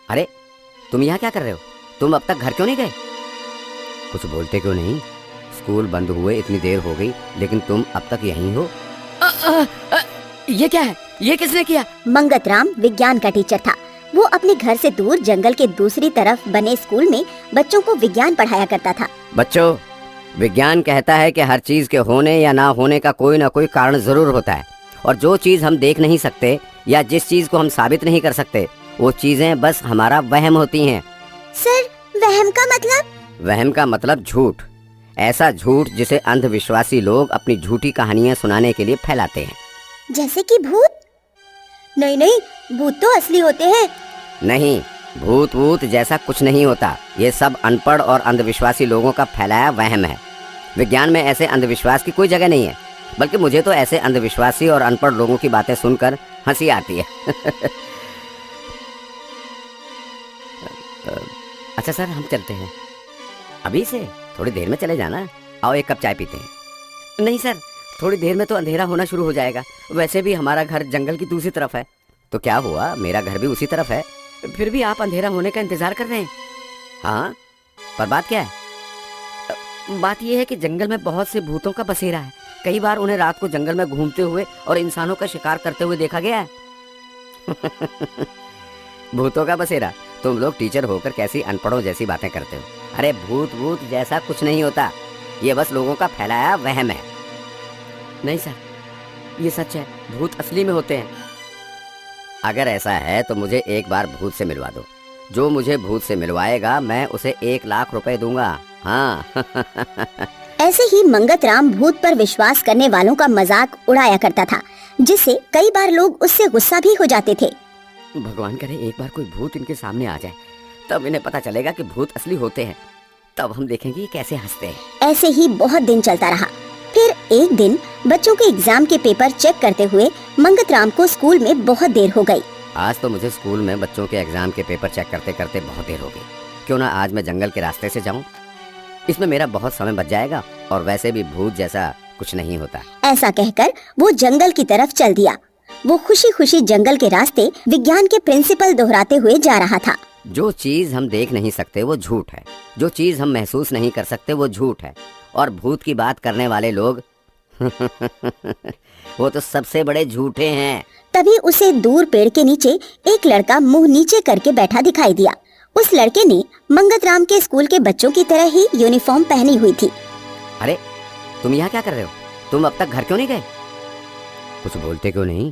अरे तुम यहाँ क्या कर रहे हो? तुम अब तक घर क्यों नहीं गए? कुछ बोलते क्यों नहीं? स्कूल बंद हुए इतनी देर हो गई लेकिन तुम अब तक यहीं हो। ये क्या है? ये किसने किया? मंगतराम विज्ञान का टीचर था। वो अपने घर से दूर जंगल के दूसरी तरफ बने स्कूल में बच्चों को विज्ञान पढ़ाया करता था। बच्चों, विज्ञान कहता है कि हर चीज के होने या ना होने का कोई ना कोई कारण जरूर होता है, और जो चीज हम देख नहीं सकते या जिस चीज को हम साबित नहीं कर सकते वो चीजें बस हमारा वहम होती हैं। सर, वहम का मतलब? वहम का मतलब झूठ। ऐसा झूठ जिसे अंधविश्वासी लोग अपनी झूठी कहानियां सुनाने के लिए फैलाते हैं। जैसे कि भूत? नहीं नहीं, भूत तो असली होते हैं। नहीं, भूत वूत जैसा कुछ नहीं होता। ये सब अनपढ़ और अंधविश्वासी लोगों का फैलाया वहम है। विज्ञान में ऐसे अंधविश्वास की कोई जगह नहीं है। बल्कि मुझे तो ऐसे अंधविश्वासी और अनपढ़ लोगों की बातें सुनकर हंसी आती है। अच्छा सर, हम चलते हैं। अभी से? थोड़ी देर में चले जाना। आओ एक कप चाय पीते हैं। नहीं सर, थोड़ी देर में तो अंधेरा होना शुरू हो जाएगा। वैसे भी हमारा घर जंगल की दूसरी तरफ है। तो क्या हुआ, मेरा घर भी उसी तरफ है। फिर भी आप अंधेरा होने का इंतजार कर रहे हैं? हाँ, पर बात क्या है? बात यह है कि जंगल में बहुत से भूतों का बसेरा है। कई बार उन्हें रात को जंगल में घूमते हुए और इंसानों का शिकार करते हुए देखा गया है। भूतों का बसेरा? तुम लोग टीचर होकर कैसी अनपढ़ों जैसी बातें करते हो। अरे भूत वूत जैसा कुछ नहीं होता। ये बस लोगों का फैलाया वहम है। नहीं सर, ये सच है। भूत असली में होते हैं। अगर ऐसा है तो मुझे एक बार भूत से मिलवा दो। जो मुझे भूत से मिलवाएगा मैं उसे 1 लाख रुपए दूंगा। हाँ। ऐसे ही मंगतराम भूत पर विश्वास करने वालों का मजाक उड़ाया करता था, जिससे कई बार लोग उससे गुस्सा भी हो जाते थे। भगवान करे एक बार कोई भूत इनके सामने आ जाए, तब इन्हें पता चलेगा कि भूत असली होते हैं। तब हम देखेंगे ये कैसे हंसते हैं। ऐसे ही बहुत दिन चलता रहा। फिर एक दिन बच्चों के एग्जाम के पेपर चेक करते हुए मंगतराम को स्कूल में बहुत देर हो गई। आज तो मुझे स्कूल में बच्चों के एग्जाम के पेपर चेक करते करते बहुत देर हो गई। क्यों ना आज मैं जंगल के रास्ते से जाऊं? इसमें मेरा बहुत समय बच जाएगा और वैसे भी भूत जैसा कुछ नहीं होता। ऐसा कहकर वो जंगल की तरफ चल दिया। वो खुशी खुशी जंगल के रास्ते विज्ञान के प्रिंसिपल दोहराते हुए जा रहा था। जो चीज हम देख नहीं सकते वो झूठ है। जो चीज हम महसूस नहीं कर सकते वो झूठ है। और भूत की बात करने वाले लोग वो तो सबसे बड़े झूठे हैं। तभी उसे दूर पेड़ के नीचे एक लड़का मुंह नीचे करके बैठा दिखाई दिया। उस लड़के ने मंगतराम के स्कूल के बच्चों की तरह ही यूनिफॉर्म पहनी हुई थी। अरे तुम यहाँ क्या कर रहे हो? तुम अब तक घर क्यों नहीं गए? कुछ बोलते क्यों नहीं?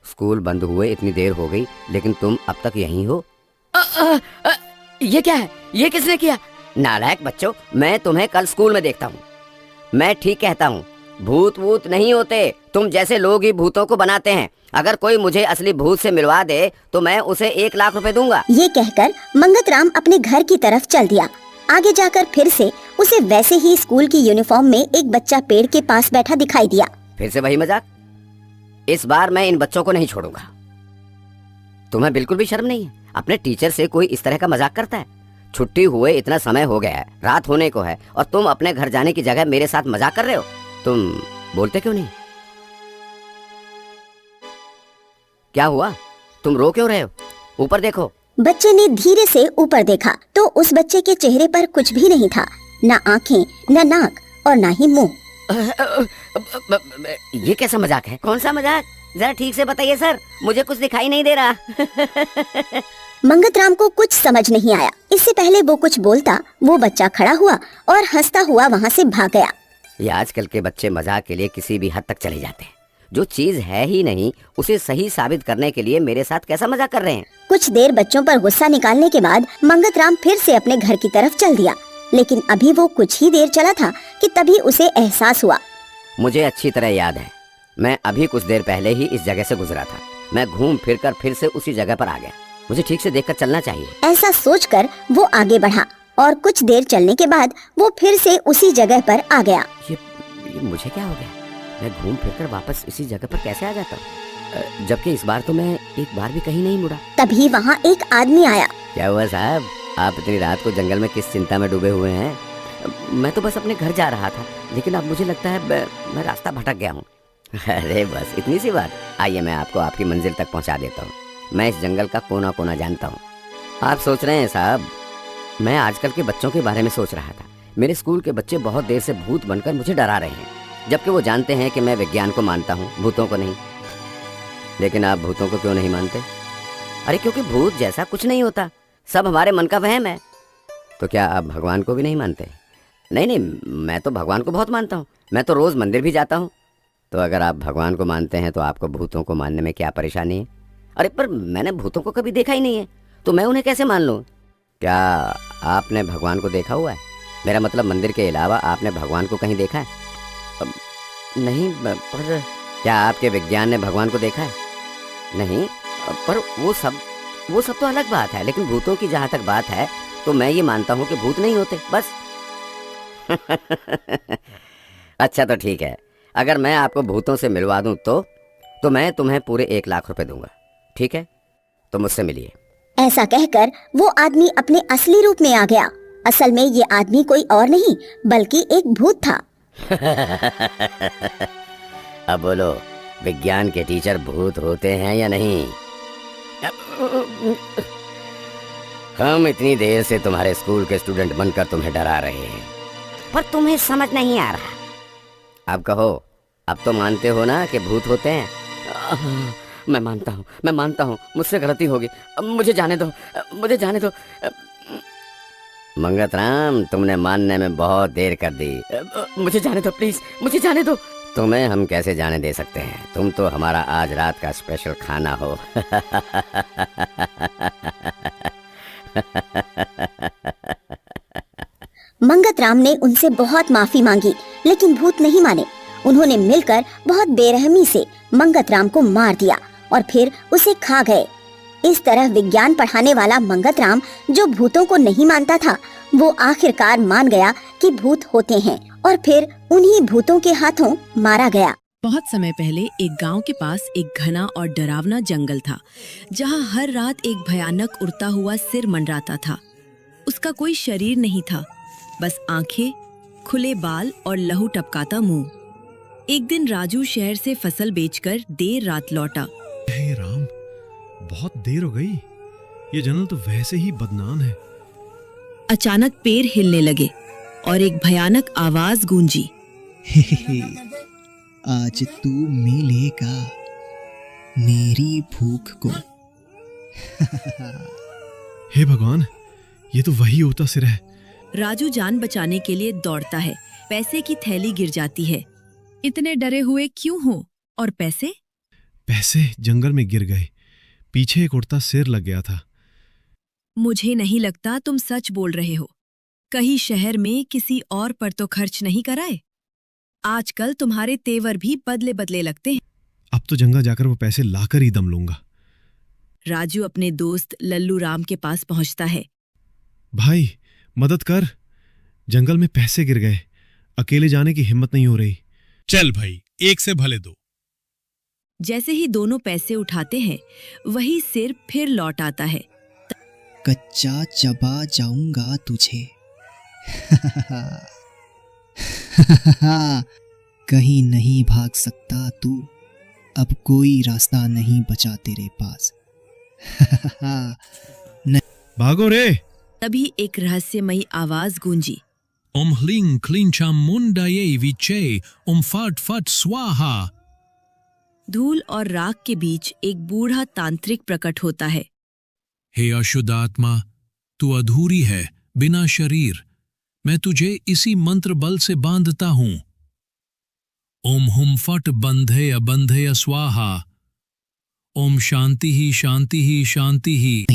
स्कूल बंद हुए इतनी देर हो गई लेकिन तुम अब तक यहीं हो। ये क्या है? ये किसने किया? नालायक बच्चों, मैं तुम्हें कल स्कूल में देखता हूँ। मैं ठीक कहता हूँ, भूत वूत नहीं होते। तुम जैसे लोग ही भूतों को बनाते हैं। अगर कोई मुझे असली भूत से मिलवा दे तो मैं उसे 1 लाख रुपए दूंगा। ये कहकर मंगतराम अपने घर की तरफ चल दिया। आगे जाकर फिर से उसे वैसे ही स्कूल की यूनिफॉर्म में एक बच्चा पेड़ के पास बैठा दिखाई दिया। फिर से वही मजाक? इस बार मैं इन बच्चों को नहीं छोड़ूंगा। तुम्हें बिल्कुल भी शर्म नहीं है? अपने टीचर से कोई इस तरह का मजाक करता है? छुट्टी हुए इतना समय हो गया है, रात होने को है, और तुम अपने घर जाने की जगह मेरे साथ मजाक कर रहे हो। तुम बोलते क्यों नहीं? क्या हुआ? तुम रो क्यों रहे हो? ऊपर देखो। बच्चे ने धीरे से ऊपर देखा तो उस बच्चे के चेहरे पर कुछ भी नहीं था। न आँखें, न नाक और न ही मुंह। ये कैसा मजाक है? कौन सा मजाक? जरा ठीक से बताइए सर, मुझे कुछ दिखाई नहीं दे रहा। मंगतराम को कुछ समझ नहीं आया। इससे पहले वो कुछ बोलता, वो बच्चा खड़ा हुआ और हंसता हुआ वहाँ से भाग गया। ये आजकल के बच्चे मजाक के लिए किसी भी हद तक चले जाते हैं। जो चीज है ही नहीं उसे सही साबित करने के लिए मेरे साथ कैसा मजाक कर रहे हैं। कुछ देर बच्चों पर गुस्सा निकालने के बाद मंगतराम फिर से अपने घर की तरफ चल दिया। लेकिन अभी वो कुछ ही देर चला था कि तभी उसे एहसास हुआ। मुझे अच्छी तरह याद है, मैं अभी कुछ देर पहले ही इस जगह से गुजरा था। मैं घूम फिर कर फिर से उसी जगह पर आ गया। मुझे ठीक से देखकर चलना चाहिए। ऐसा सोचकर वो आगे बढ़ा और कुछ देर चलने के बाद वो फिर से उसी जगह पर आ गया। ये मुझे क्या हो गया? मैं घूम फिर कर वापस इसी जगह पर कैसे आ जाता हूँ? जबकि इस बार तो मैं एक बार भी कहीं नहीं मुड़ा। तभी वहाँ एक आदमी आया। क्या हुआ साहब? आप इतनी रात को जंगल में किस चिंता में डूबे हुए हैं? मैं तो बस अपने घर जा रहा था, लेकिन अब मुझे लगता है मैं रास्ता भटक गया हूँ। अरे बस इतनी सी बात। आइए मैं आपको आपकी मंजिल तक पहुँचा देता हूँ। मैं इस जंगल का कोना कोना जानता हूँ। आप सोच रहे हैं साहब, मैं आजकल के बच्चों के बारे में सोच रहा था। मेरे स्कूल के बच्चे बहुत देर से भूत बनकर मुझे डरा रहे हैं, जबकि वो जानते हैं कि मैं विज्ञान को मानता हूँ, भूतों को नहीं। लेकिन आप भूतों को क्यों नहीं मानते? अरे क्योंकि भूत जैसा कुछ नहीं होता, सब हमारे मन का वहम है। तो क्या आप भगवान को भी नहीं मानते? नहीं नहीं, मैं तो भगवान को बहुत मानता हूँ, मैं तो रोज मंदिर भी जाता हूँ। तो अगर आप भगवान को मानते हैं तो आपको भूतों को मानने में क्या परेशानी है? अरे पर मैंने भूतों को कभी देखा ही नहीं है, तो मैं उन्हें कैसे मान लूँ? क्या आपने भगवान को देखा हुआ है? मेरा मतलब मंदिर के अलावा आपने भगवान को कहीं देखा है? नहीं, पर क्या आपके विज्ञान ने भगवान को देखा है? नहीं, पर वो सब तो अलग बात है। लेकिन भूतों की जहाँ तक बात है तो मैं ये मानता हूँ कि भूत नहीं होते, बस। अच्छा तो ठीक है, अगर मैं आपको भूतों से मिलवा दूं तो मैं तुम्हें पूरे 1 लाख रुपए दूंगा, ठीक है? तो मुझसे मिलिए। ऐसा कहकर वो आदमी अपने असली रूप में आ गया। असल में ये आदमी कोई और नहीं बल्कि एक भूत था। अब बोलो, विज्ञान के टीचर भूत होते हैं या नहीं? हम इतनी देर से तुम्हारे स्कूल के स्टूडेंट बनकर तुम्हें डरा रहे हैं, पर तुम्हें समझ नहीं आ रहा। अब कहो, अब तो मानते हो ना कि भूत होते हैं? मैं मानता हूँ, मुझसे गलती होगी, मुझे जाने दो। मंगतराम, तुमने मानने में बहुत देर कर दी। मुझे जाने दो प्लीज, मुझे जाने दो। तुम्हें हम कैसे जाने दे सकते हैं? तुम तो हमारा आज रात का स्पेशल खाना हो। मंगतराम ने उनसे बहुत माफी मांगी, लेकिन भूत नहीं माने। उन्होंने मिलकर बहुत बेरहमी से मंगतराम को मार दिया और फिर उसे खा गए। इस तरह विज्ञान पढ़ाने वाला मंगतराम, जो भूतों को नहीं मानता था, वो आखिरकार मान गया कि भूत होते हैं और फिर उन्हीं भूतों के हाथों मारा गया। बहुत समय पहले एक गांव के पास एक घना और डरावना जंगल था, जहां हर रात एक भयानक उड़ता हुआ सिर मंडराता था। उसका कोई शरीर नहीं था, बस आंखें, खुले बाल और लहू टपकाता मुंह। एक दिन राजू शहर से फसल बेचकर देर रात लौटा। हे राम, बहुत देर हो गई, ये जंगल तो वैसे ही बदनाम है। अचानक पेड़ हिलने लगे और एक भयानक आवाज गूंजी। आज तू मिलेगा मेरी भूख को। हे भगवान, ये तो वही होता सिर है। राजू जान बचाने के लिए दौड़ता है। पैसे की थैली गिर जाती है। इतने डरे हुए क्यों हो? और पैसे? पैसे जंगल में गिर गए, पीछे एक उड़ता सिर लग गया था। मुझे नहीं लगता तुम सच बोल रहे हो। कहीं शहर में किसी और पर तो खर्च नहीं कराए? आजकल तुम्हारे तेवर भी बदले बदले लगते हैं। अब तो जंगल जाकर वो पैसे लाकर ही दम लूंगा। राजू अपने दोस्त लल्लू राम के पास पहुंचता है। भाई मदद कर, जंगल में पैसे गिर गए, अकेले जाने की हिम्मत नहीं हो रही। चल भाई, एक से भले दो। जैसे ही दोनों पैसे उठाते हैं, वही सिर फिर लौट आता है। कच्चा चबा जाऊंगा तुझे। कहीं नहीं भाग सकता तू, अब कोई रास्ता नहीं बचा तेरे पास। भागो रे। तभी एक रहस्यमयी आवाज गूंजी। ओम ह्लीं क्लीं चामुंडायै विचे ओम फट फट स्वाहा। धूल और राख के बीच एक बूढ़ा तांत्रिक प्रकट होता है। हे अशुद्ध आत्मा, तू अधूरी है, बिना शरीर। मैं तुझे इसी मंत्र बल से बांधता हूं। ओम हुम फट बंधेय बंधेय स्वाहा। ओम शांति ही शांति ही शांति ही।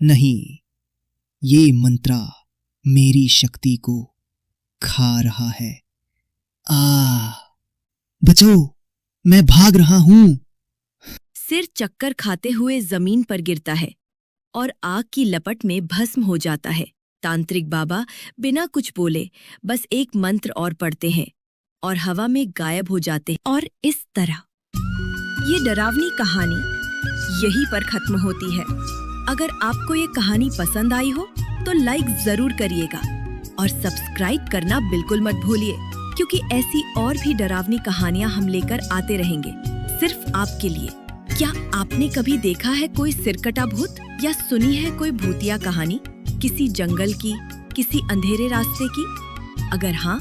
नहीं, ये मंत्रा मेरी शक्ति को खा रहा है। बचो, मैं भाग रहा हूं। सिर चक्कर खाते हुए जमीन पर गिरता है और आग की लपट में भस्म हो जाता है। तांत्रिक बाबा बिना कुछ बोले बस एक मंत्र और पढ़ते हैं और हवा में गायब हो जाते हैं। और इस तरह ये डरावनी कहानी यहीं पर खत्म होती है। अगर आपको ये कहानी पसंद आई हो तो लाइक जरूर करिएगा और सब्सक्राइब करना बिल्कुल मत भूलिए, क्योंकि ऐसी और भी डरावनी कहानियां हम लेकर आते रहेंगे सिर्फ आपके लिए। क्या आपने कभी देखा है कोई सिरकटा भूत या सुनी है कोई भूतिया कहानी किसी जंगल की, किसी अंधेरे रास्ते की? अगर हाँ,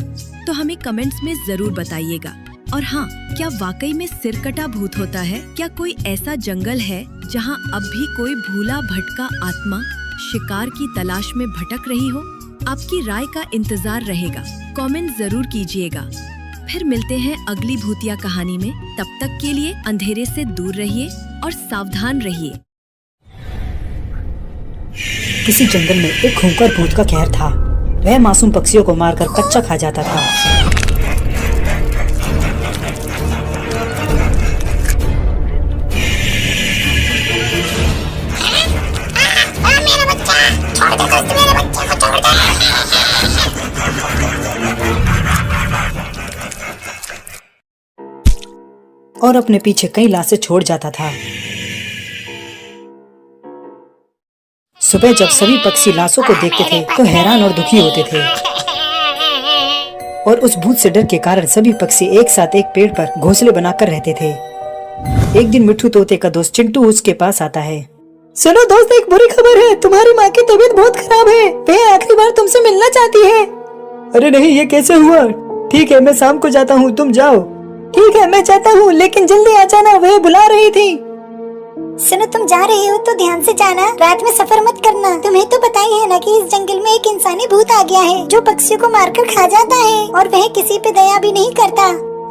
तो हमें कमेंट्स में जरूर बताइएगा। और हाँ, क्या वाकई में सिरकटा भूत होता है? क्या कोई ऐसा जंगल है जहाँ अब भी कोई भूला भटका आत्मा शिकार की तलाश में भटक रही हो? आपकी राय का इंतजार रहेगा, कमेंट जरूर कीजिएगा। फिर मिलते हैं अगली भूतिया कहानी में। तब तक के लिए अंधेरे से दूर रहिए और सावधान रहिए। किसी जंगल में एक खूंखार भूत का कहर था। वह मासूम पक्षियों को मारकर कच्चा खा जाता था। और अपने पीछे कई लाशें छोड़ जाता था। सुबह जब सभी पक्षी लाशों को देखते थे तो हैरान और दुखी होते थे। और उस भूत से डर के कारण सभी पक्षी एक साथ एक पेड़ पर घोंसले बनाकर रहते थे। एक दिन मिट्ठू तोते का दोस्त चिंटू उसके पास आता है। सुनो दोस्त, एक बुरी खबर है। तुम्हारी माँ की तबीयत बहुत खराब है। वह आखिरी बार तुमसे मिलना चाहती है। अरे नहीं, ये कैसे हुआ? ठीक है, मैं शाम को जाता हूँ, तुम जाओ। ठीक है, मैं जाता हूँ, लेकिन जल्दी आ जाना, वह बुला रही थी। सुनो, तुम जा रहे हो तो ध्यान से जाना, रात में सफर मत करना। तुम्हें तो पता ही है ना कि इस जंगल में एक इंसानी भूत आ गया है जो पक्षियों को मारकर खा जाता है और वह किसी पे दया भी नहीं करता।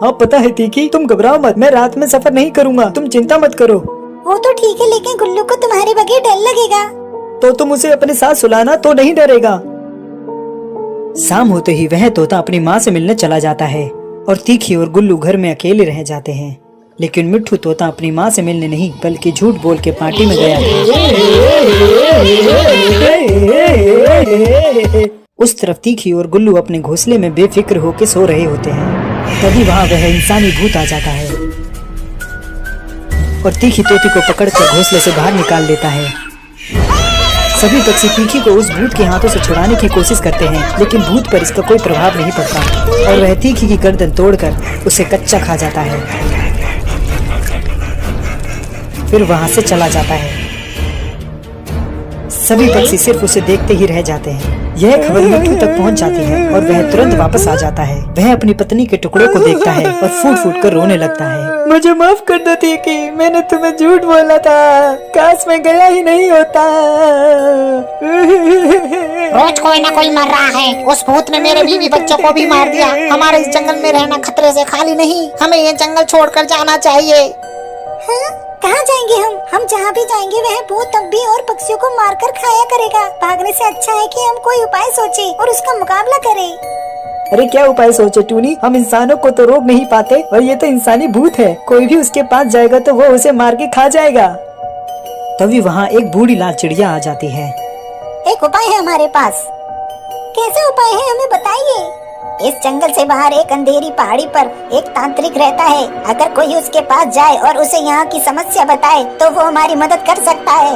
हाँ पता है तीकी, तुम घबराओ मत, मैं रात में सफर नहीं करूँगा, तुम चिंता मत करो। वो तो ठीक है, लेकिन गुल्लू को तुम्हारे बगैर डर लगेगा। तो तुम उसे अपने साथ सुलाना, तो नहीं डरेगा। शाम होते ही वह तोता अपनी माँ से मिलने चला जाता है और तीखी और गुल्लू घर में अकेले रह जाते हैं। लेकिन मिट्ठू तोता अपनी माँ से मिलने नहीं बल्कि झूठ बोल के पार्टी में गया था। उस तरफ तीखी और गुल्लू अपने घोंसले में बेफिक्र होकर सो रहे होते हैं। तभी वहाँ वह इंसानी भूत आ जाता है और तीखी तोती को पकड़कर घोंसले से बाहर निकाल लेता है। सभी पक्षी तीखी को उस भूत के हाथों से छुड़ाने की कोशिश करते हैं, लेकिन भूत पर इसका कोई प्रभाव नहीं पड़ता और वह तीखी की गर्दन तोड़कर उसे कच्चा खा जाता है। फिर वहां से चला जाता है। सभी पक्षी सिर्फ उसे देखते ही रह जाते हैं। यह खबर मिट्ठू तक पहुंच जाती है और वह तुरंत वापस आ जाता है। वह अपनी पत्नी के टुकड़े को देखता है और फूट फूट कर रोने लगता है। मुझे माफ कर दो तीकी, मैंने तुम्हें झूठ बोला था, काश मैं गया ही नहीं होता। रोज कोई ना कोई मर रहा है। उस भूत ने मेरे बीवी बच्चों को भी मार दिया। हमारे इस जंगल में रहना खतरे से खाली नहीं, हमें ये जंगल छोड़कर जाना चाहिए। हाँ? कहाँ जाएंगे हम जहाँ भी जाएंगे वह भूत तब भी और पक्षियों को मारकर खाया करेगा। भागने से अच्छा है कि हम कोई उपाय सोचे और उसका मुकाबला करें। अरे क्या उपाय सोचे टूनी, हम इंसानों को तो रोक नहीं पाते और ये तो इंसानी भूत है, कोई भी उसके पास जाएगा तो वो उसे मार के खा जाएगा। तभी वहाँ एक बूढ़ी लाल चिड़िया आ जाती है। एक उपाय है हमारे पास। कैसा उपाय है, हमें बताइए। इस जंगल से बाहर एक अंधेरी पहाड़ी पर एक तांत्रिक रहता है। अगर कोई उसके पास जाए और उसे यहाँ की समस्या बताए तो वो हमारी मदद कर सकता है।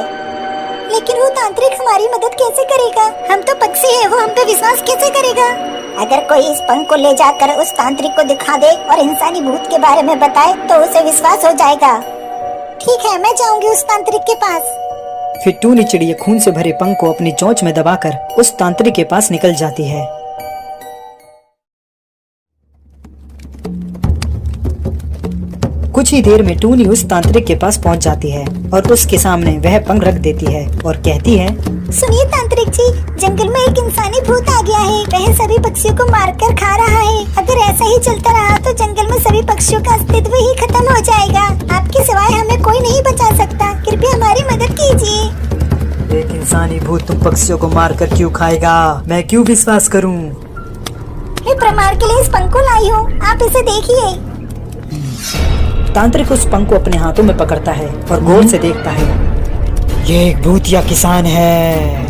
लेकिन वो तांत्रिक हमारी मदद कैसे करेगा? हम तो पक्षी हैं, वो हम पे विश्वास कैसे करेगा? अगर कोई इस पंख को ले जाकर उस तांत्रिक को दिखा दे और इंसानी भूत के बारे में बताए तो उसे विश्वास हो जाएगा। ठीक है, मैं जाऊंगी उस तांत्रिक के पास। फिर टूनी चिड़िया खून से भरे पंख को अपनी चोंच में दबाकर उस तांत्रिक के पास निकल जाती है। कुछ ही देर में टूनी उस तांत्रिक के पास पहुंच जाती है और उसके सामने वह पंख रख देती है और कहती है, सुनिए तांत्रिक जी, जंगल में एक इंसानी भूत आ गया है। वह सभी पक्षियों को मारकर खा रहा है। अगर ऐसा ही चलता रहा तो जंगल में सभी पक्षियों का अस्तित्व ही खत्म हो जाएगा। आपके सिवाय हमें कोई नहीं बचा सकता, कृपया हमारी मदद कीजिए। एक इंसानी भूत तुम पक्षियों को मारकर क्यों खाएगा? मैं क्यों विश्वास करूं? मैं प्रमाण के लिए इस पंख को लाई हूँ, आप इसे देखिए। तांत्रिक उस पंख को अपने हाथों में पकड़ता है और गौर से देखता है। ये एक भूतिया किसान है।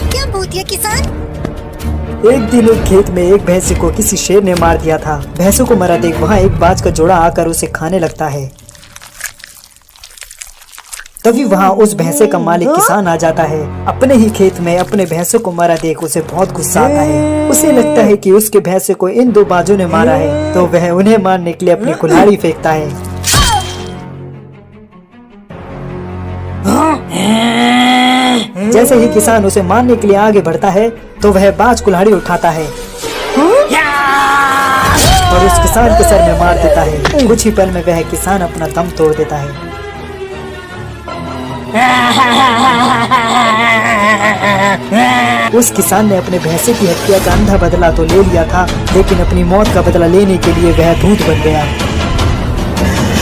क्या भूतिया किसान? एक दिन एक खेत में एक भैंस को किसी शेर ने मार दिया था। भैंसों को मरा देख वहाँ एक बाज का जोड़ा आकर उसे खाने लगता है। तभी वहाँ उस भैंसे का मालिक किसान आ जाता है। अपने ही खेत में अपने भैंसों को मरा देख उसे बहुत गुस्सा आता है। उसे लगता है कि उसके भैंसे को इन दो बाजों ने मारा है, तो वह उन्हें मारने के लिए अपनी कुल्हाड़ी फेंकता है। जैसे ही किसान उसे मारने के लिए आगे बढ़ता है तो वह बाज कुल्हाड़ी उठाता है और उस किसान के सर में मार देता है। कुछ ही पल में वह किसान अपना दम तोड़ देता है। उस किसान ने अपने भैंसे की हत्या का अंधा बदला तो ले लिया था, लेकिन अपनी मौत का बदला लेने के लिए वह भूत बन गया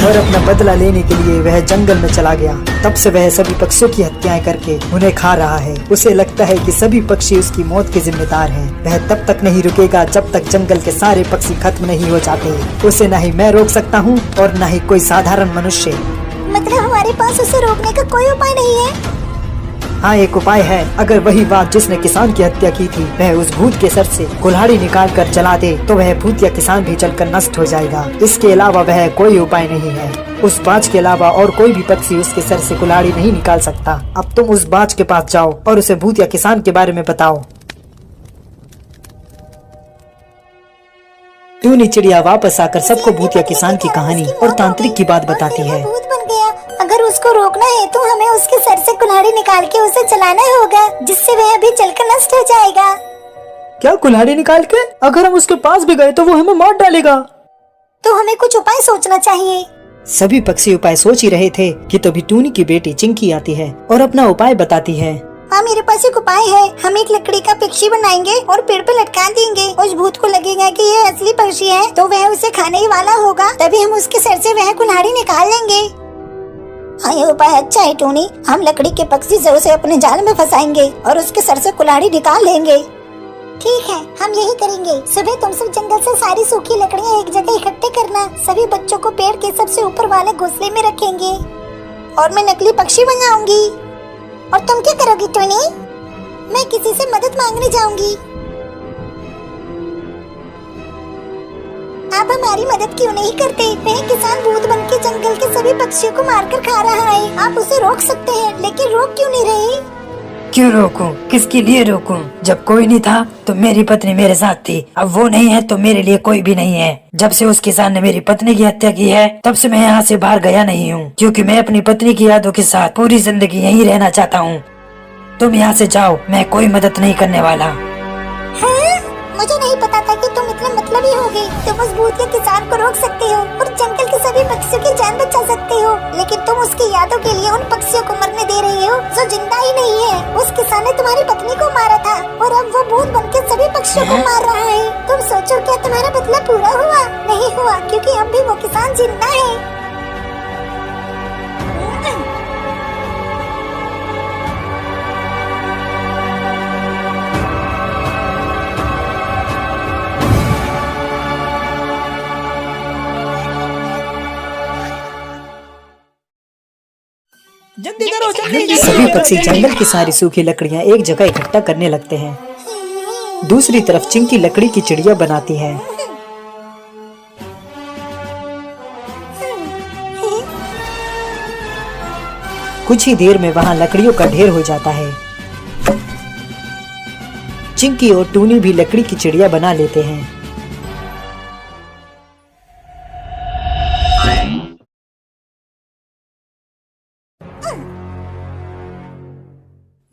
और अपना बदला लेने के लिए वह जंगल में चला गया। तब से वह सभी पक्षियों की हत्याएं करके उन्हें खा रहा है। उसे लगता है कि सभी पक्षी उसकी मौत के जिम्मेदार हैं। वह तब तक नहीं रुकेगा जब तक जंगल के सारे पक्षी खत्म नहीं हो जाते। उसे न ही मैं रोक सकता हूँ और न ही कोई साधारण मनुष्य। मतलब हमारे पास उसे रोकने का कोई उपाय नहीं है? हाँ, एक उपाय है। अगर वही बात जिसने किसान की हत्या की थी वह उस भूत के सर से कुल्हाड़ी निकाल कर जला दे तो वह भूत या किसान भी जलकर नष्ट हो जाएगा। इसके अलावा वह कोई उपाय नहीं है। उस बाज के अलावा और कोई भी पक्षी उसके सर से कुल्हाड़ी नहीं निकाल सकता। अब तुम उस बाज के पास जाओ और उसे भूत या किसान के बारे में बताओ। टूनी चिड़िया वापस आकर सबको भूत या किसान की कहानी और तांत्रिक की बात बताती है। भूत बन गया। अगर उसको रोकना है तो हमें उसके सर से कुल्हाड़ी निकाल के उसे जलाना होगा, जिससे वह अभी जलकर नष्ट हो जाएगा। क्या कुल्हाड़ी निकाल के? अगर हम उसके पास भी गए तो वो हमें मार डालेगा। तो हमें कुछ उपाय सोचना चाहिए। सभी पक्षी उपाय सोच ही रहे थे कि तभी टूनी की बेटी चिंकी आती है और अपना उपाय बताती है। हाँ, मेरे पास एक उपाय है। हम एक लकड़ी का पक्षी बनाएंगे और पेड़ पे लटका देंगे। उस भूत को लगेगा कि ये असली पक्षी है तो वह उसे खाने ही वाला होगा। तभी हम उसके सर से वह कुल्हाड़ी निकाल लेंगे। हाँ, ये उपाय अच्छा है टूनी। हम लकड़ी के पक्षी से उसे अपने जाल में फंसाएंगे और उसके सर से कुल्हाड़ी निकाल लेंगे। ठीक है, हम यही करेंगे। सुबह तुम सब जंगल से सारी सूखी लकड़ियाँ एक जगह इकट्ठे करना। सभी बच्चों को पेड़ के सबसे ऊपर वाले घोंसले में रखेंगे और मैं नकली पक्षी बनाऊंगी। और तुम क्या करोगी टोनी? मैं किसी से मदद मांगने जाऊंगी। आप हमारी मदद क्यों नहीं करते? वह किसान भूत बन के जंगल के सभी पक्षियों को मारकर खा रहा है। आप उसे रोक सकते हैं, लेकिन रोक क्यों नहीं रहे? क्यों रोकूं? किसके लिए रोकूं? जब कोई नहीं था तो मेरी पत्नी मेरे साथ थी। अब वो नहीं है तो मेरे लिए कोई भी नहीं है। जब से उस किसान ने मेरी पत्नी की हत्या की है तब से मैं यहाँ से बाहर गया नहीं हूँ, क्योंकि मैं अपनी पत्नी की यादों के साथ पूरी जिंदगी यहीं रहना चाहता हूँ। तुम यहाँ से जाओ, मैं कोई मदद नहीं करने वाला। मुझे नहीं पता था कि तुम इतने मतलबी होगे। तुम उस भूत या किसान को रोक सकते हो और जंगल के सभी पक्षियों की जान बचा सकते हो, लेकिन तुम उसकी यादों के लिए उन पक्षियों को मरने दे रहे हो जो जिंदा ही नहीं है। उस किसान ने तुम्हारी पत्नी को मारा था और अब वो भूत बन के सभी पक्षियों को मार रहा है। तुम सोचो क्या तुम्हारा बदला पूरा हुआ? नहीं हुआ, क्योंकि अब भी वो किसान जिंदा है। सभी पक्षी जंगल की सारी सूखी लकड़ियाँ एक जगह इकट्ठा करने लगते हैं। दूसरी तरफ चिंकी लकड़ी की चिड़िया बनाती है। कुछ ही देर में वहाँ लकड़ियों का ढेर हो जाता है। चिंकी और टूनी भी लकड़ी की चिड़िया बना लेते हैं।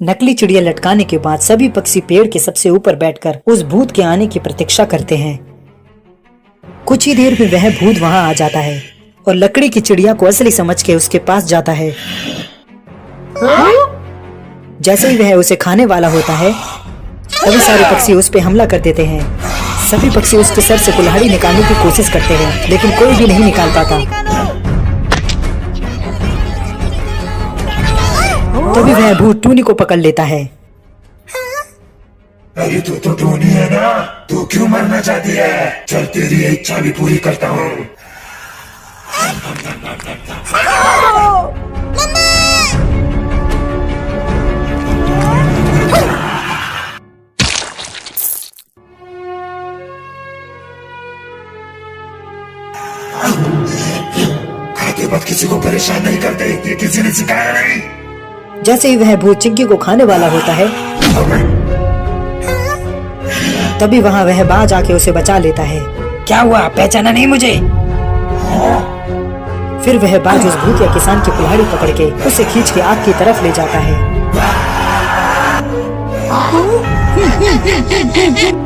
नकली चिड़िया लटकाने के बाद सभी पक्षी पेड़ के सबसे ऊपर बैठकर उस भूत के आने की प्रतीक्षा करते हैं। कुछ ही देर में वह भूत वहां आ जाता है और लकड़ी की चिड़िया को असली समझ के उसके पास जाता है। जैसे ही वह उसे खाने वाला होता है तभी सारे पक्षी उस पे हमला कर देते हैं। सभी पक्षी उसके सर से कुल्हाड़ी निकालने की कोशिश करते हैं, लेकिन कोई भी नहीं निकाल पाता। तभी वह भूत टूनी को पकड़ लेता है। अरे तू तो टूनी है ना, तू क्यों मरना चाहती है? चल तेरी इच्छा भी पूरी करता हूँ। खाते वक्त किसी को परेशान नहीं करते, ये किसी ने सिखाया नहीं। जैसे ही वह भूत चिंकी को खाने वाला होता है तभी वहाँ वह बाज आके उसे बचा लेता है। क्या हुआ, पहचाना नहीं मुझे? फिर वह बाज उस भूत या किसान की कुल्हाड़ी पकड़ के उसे खींच के आग की तरफ ले जाता है।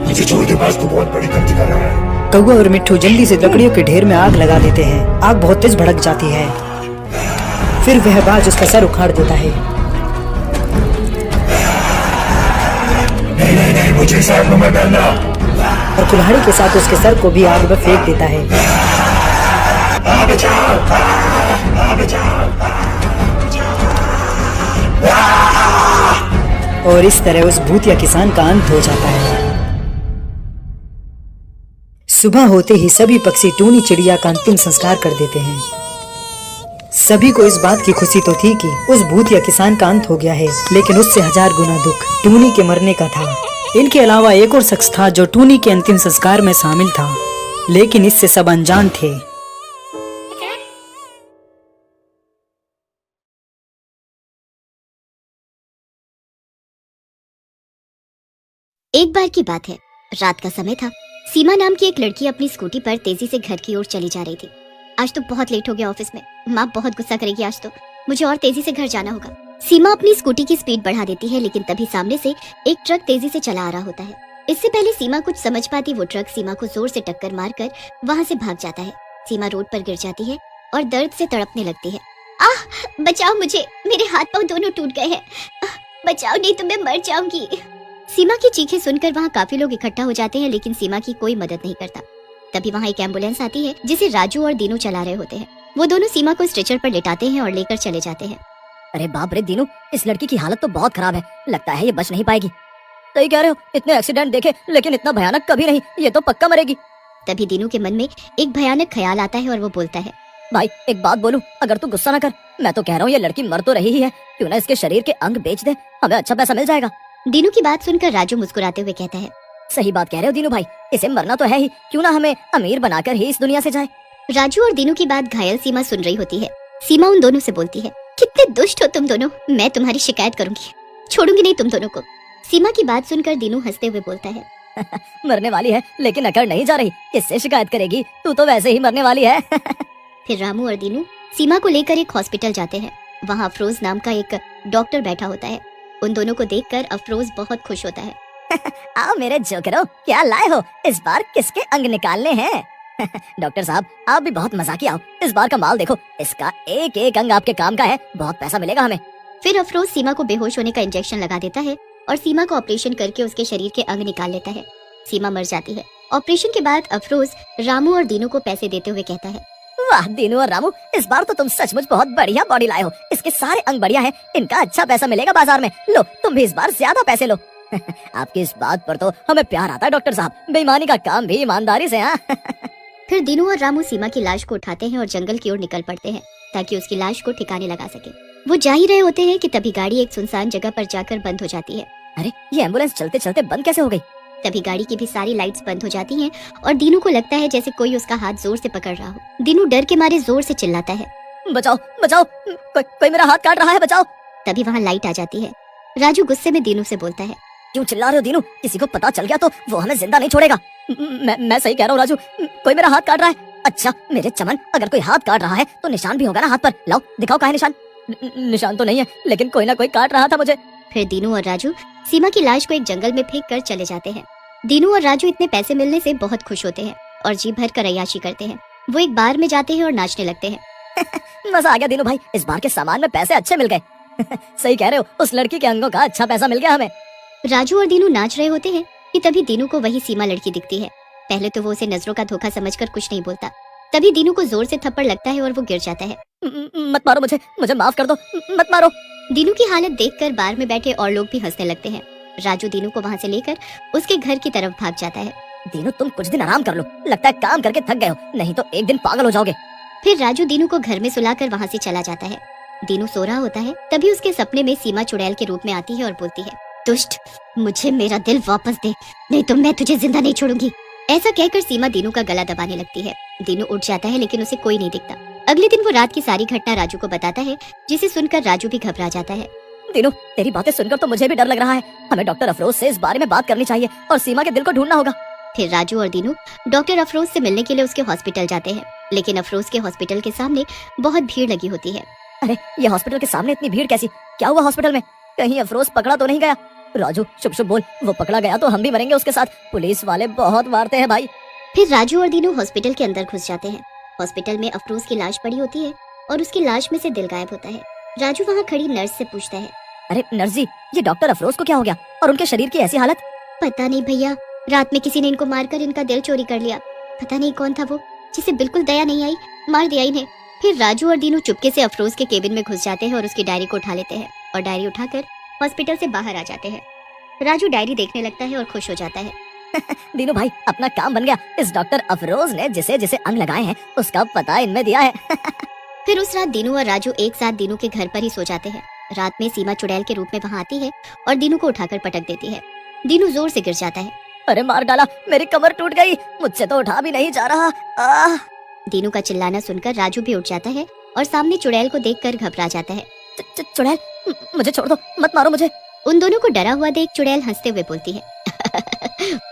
मुझे छोड़ के पास तू बहुत बड़ी गलती कर रहा है। कौवा और मिट्ठू जल्दी से लकड़ियों के ढेर में आग लगा देते हैं। आग बहुत तेज भड़क जाती है। फिर वह बाज उसका सर उखाड़ देता है। नहीं, मुझे इस आग में मत डालना। और कुल्हाड़ी के साथ उसके सर को भी आग में फेंक देता है। और इस तरह उस भूतिया किसान का अंत हो जाता है। सुबह होते ही सभी पक्षी टूनी चिड़िया का अंतिम संस्कार कर देते हैं। सभी को इस बात की खुशी तो थी कि उस भूतिया किसान का अंत हो गया है, लेकिन उससे 1000 गुना दुख टूनी के मरने का था। इनके अलावा एक और शख्स था जो टूनी के अंतिम संस्कार में शामिल था, लेकिन इससे सब अनजान थे। एक बार की बात है, रात का समय था। सीमा नाम की एक लड़की अपनी स्कूटी पर तेजी से घर की ओर चली जा रही थी। आज तो बहुत लेट हो गया ऑफिस में, माँ बहुत गुस्सा करेगी आज तो, मुझे और तेजी से घर जाना होगा। सीमा अपनी स्कूटी की स्पीड बढ़ा देती है, लेकिन तभी सामने से एक ट्रक तेजी से चला आ रहा होता है। इससे पहले सीमा कुछ समझ पाती, वो ट्रक सीमा को जोर से टक्कर मारकर वहाँ से भाग जाता है। सीमा रोड पर गिर जाती है और दर्द से तड़पने लगती है। आह, बचाओ मुझे, मेरे हाथ पांव दोनों टूट गए हैं, बचाओ नहीं तो मैं मर जाऊंगी। सीमा की चीखें सुनकर वहाँ काफी लोग इकट्ठा हो जाते हैं, लेकिन सीमा की कोई मदद नहीं करता। तभी वहाँ एक एम्बुलेंस आती है जिसे राजू और दीनू चला रहे होते हैं। वो दोनों सीमा को स्ट्रेचर पर लेटाते हैं और लेकर चले जाते हैं। अरे बाप रे दीनू, इस लड़की की हालत तो बहुत खराब है, लगता है ये बच नहीं पाएगी। सही कह रहे हो, इतने एक्सीडेंट देखे लेकिन इतना भयानक कभी नहीं, ये तो पक्का मरेगी। तभी दीनू के मन में एक भयानक ख्याल आता है और वो बोलता है, भाई एक बात बोलूं, अगर तू गुस्सा ना कर, मैं तो कह रहा हूँ ये लड़की मर तो रही ही है, क्यों ना इसके शरीर के अंग बेच दे, हमें अच्छा पैसा मिल जाएगा। दीनू की बात सुनकर राजू मुस्कुराते हुए कहता है, सही बात कह रहे हो दीनू भाई, इसे मरना तो है ही, क्यों ना हमें अमीर बनाकर ही इस दुनिया से जाए। राजू और दीनू की बात घायल सीमा सुन रही होती है। सीमा उन दोनों से बोलती है, कितने दुष्ट हो तुम दोनों, मैं तुम्हारी शिकायत करूंगी, छोड़ूंगी नहीं तुम दोनों को। सीमा की बात सुनकर दीनू हंसते हुए बोलता है, मरने वाली है लेकिन अकड़ नहीं जा रही, किससे शिकायत करेगी, तू तो वैसे ही मरने वाली है। फिर रामू और दीनू सीमा को लेकर एक हॉस्पिटल जाते हैं। वहाँ अफरोज नाम का एक डॉक्टर बैठा होता है। उन दोनों को देखकर अफरोज बहुत खुश होता है। आओ मेरे जोकरो, क्या लाए हो, इस बार किसके अंग निकालने हैं? डॉक्टर साहब आप भी बहुत मजाकी आओ, इस बार का माल देखो, इसका एक एक अंग आपके काम का है, बहुत पैसा मिलेगा हमें। फिर अफरोज सीमा को बेहोश होने का इंजेक्शन लगा देता है और सीमा को ऑपरेशन करके उसके शरीर के अंग निकाल लेता है। सीमा मर जाती है। ऑपरेशन के बाद अफरोज रामू और दीनू को पैसे देते हुए कहता है, वाह दीनू और रामू, इस बार तो तुम सचमुच बहुत बढ़िया बॉडी लाए हो, इसके सारे अंग बढ़िया हैं, इनका अच्छा पैसा मिलेगा बाजार में, लो तुम भी इस बार ज्यादा पैसे लो। आपकी इस बात पर तो हमें प्यार आता है डॉक्टर साहब, बेईमानी का काम भी ईमानदारी से। हाँ। फिर दीनू और रामू सीमा की लाश को उठाते हैं और जंगल की ओर निकल पड़ते हैं ताकि उसकी लाश को ठिकाने लगा सके। वो जा ही रहे होते हैं कि तभी गाड़ी एक सुनसान जगह पर जाकर बंद हो जाती है। अरे ये एम्बुलेंस चलते चलते बंद कैसे हो गई? तभी गाड़ी की भी सारी लाइट्स बंद हो जाती हैं और दीनू को लगता है जैसे कोई उसका हाथ जोर से पकड़ रहा हो। दीनू डर के मारे जोर से चिल्लाता है, बचाओ बचाओ, कोई मेरा हाथ काट रहा है, बचाओ। तभी वहाँ लाइट आ जाती है। राजू गुस्से में दीनू से बोलता है, क्यों चिल्ला रहे हो दीनू, किसी को पता चल गया तो वो हमें जिंदा नहीं छोड़ेगा। मैं सही कह रहा हूँ राजू, कोई मेरा हाथ काट रहा है। अच्छा मेरे चमन, अगर कोई हाथ काट रहा है तो निशान भी होगा ना हाथ पर, लाओ दिखाओ कहाँ है निशान। निशान तो नहीं है, लेकिन कोई ना कोई काट रहा था मुझे। फिर दीनू और राजू सीमा की लाश को एक जंगल में फेंक कर चले जाते हैं। दीनू और राजू इतने पैसे मिलने से बहुत खुश होते हैं और जी भर कर अय्याशी करते हैं। वो एक बार में जाते हैं और नाचने लगते हैं। मजा आ गया दीनू भाई, इस बार के सामान में पैसे अच्छे मिल गए। सही कह रहे हो, उस लड़की के अंगों का अच्छा पैसा मिल गया हमें। राजू और दीनू नाच रहे होते हैं कि तभी दीनू को वही सीमा लड़की दिखती है। पहले तो वो उसे नजरों का धोखा समझकर कुछ नहीं बोलता। तभी दीनू को जोर से थप्पड़ लगता है और वो गिर जाता है। मत मारो मुझे माफ कर दो, मत मारो। दीनू की हालत देखकर बार में बैठे और लोग भी हंसने लगते हैं। राजू दीनू को वहाँ से लेकर उसके घर की तरफ भाग जाता है। दीनू तुम कुछ दिन आराम कर लो, लगता है काम करके थक गए हो, नहीं तो एक दिन पागल हो जाओगे। फिर राजू दीनू को घर में सुलाकर वहाँ से चला जाता है। दीनू सो रहा होता है, तभी उसके सपने में सीमा चुड़ैल के रूप में आती है और बोलती है, दुष्ट, मुझे मेरा दिल वापस दे, नहीं तो मैं तुझे जिंदा नहीं छोड़ूंगी। ऐसा कहकर सीमा दीनू का गला दबाने लगती है। दीनू उठ जाता है लेकिन उसे कोई नहीं दिखता। अगले दिन वो रात की सारी घटना राजू को बताता है, जिसे सुनकर राजू भी घबरा जाता है। दीनू तेरी बातें सुनकर तो मुझे भी डर लग रहा है, हमें डॉक्टर अफरोज से इस बारे में बात करनी चाहिए और सीमा के दिल को ढूंढना होगा। फिर राजू और दीनू डॉक्टर अफरोज से मिलने के लिए उसके हॉस्पिटल जाते हैं, लेकिन अफरोज के हॉस्पिटल के सामने बहुत भीड़ लगी होती है। अरे ये हॉस्पिटल के सामने इतनी भीड़ कैसी, क्या हुआ हॉस्पिटल में, कहीं अफरोज पकड़ा तो नहीं गया? राजू शुभ शुभ बोल, वो पकड़ा गया तो हम भी मरेंगे उसके साथ। पुलिस वाले बहुत मारते हैं भाई। फिर राजू और दीनू हॉस्पिटल के अंदर घुस जाते हैं। हॉस्पिटल में अफरोज की लाश पड़ी होती है और उसकी लाश में से दिल गायब होता है। राजू वहाँ खड़ी नर्स से पूछता है, अरे नर्स जी, ये डॉक्टर अफरोज को क्या हो गया और उनके शरीर की ऐसी हालत? पता नहीं भैया, रात में किसी ने इनको मारकर इनका दिल चोरी कर लिया। पता नहीं कौन था वो, जिसे बिल्कुल दया नहीं आई, मार दिया इन्हें। फिर राजू और दीनू चुपके से अफरोज के केबिन में घुस जाते हैं और उसकी डायरी को उठा लेते हैं और डायरी उठाकर हॉस्पिटल से बाहर आ जाते हैं। राजू डायरी देखने लगता है और खुश हो जाता है। दीनू भाई, अपना काम बन गया। इस डॉक्टर अफरोज ने जिसे जिसे अंग लगाए हैं उसका पता इनमें दिया है। फिर उस रात दीनू और राजू एक साथ दीनू के घर पर ही सो जाते हैं। रात में सीमा चुड़ैल के रूप में वहाँ आती है और दीनू को उठाकर पटक देती है। दीनू जोर से गिर जाता है। अरे मार डाला, मेरी कमर टूट गई, मुझसे तो उठा भी नहीं जा रहा। आह! दीनू का चिल्लाना सुनकर राजू भी उठ जाता है और सामने चुड़ैल को देखकर घबरा जाता है। चुड़ैल, मुझे छोड़ दो, मत मारो मुझे। उन दोनों को डरा हुआ देख चुड़ैल हंसते हुए बोलती है,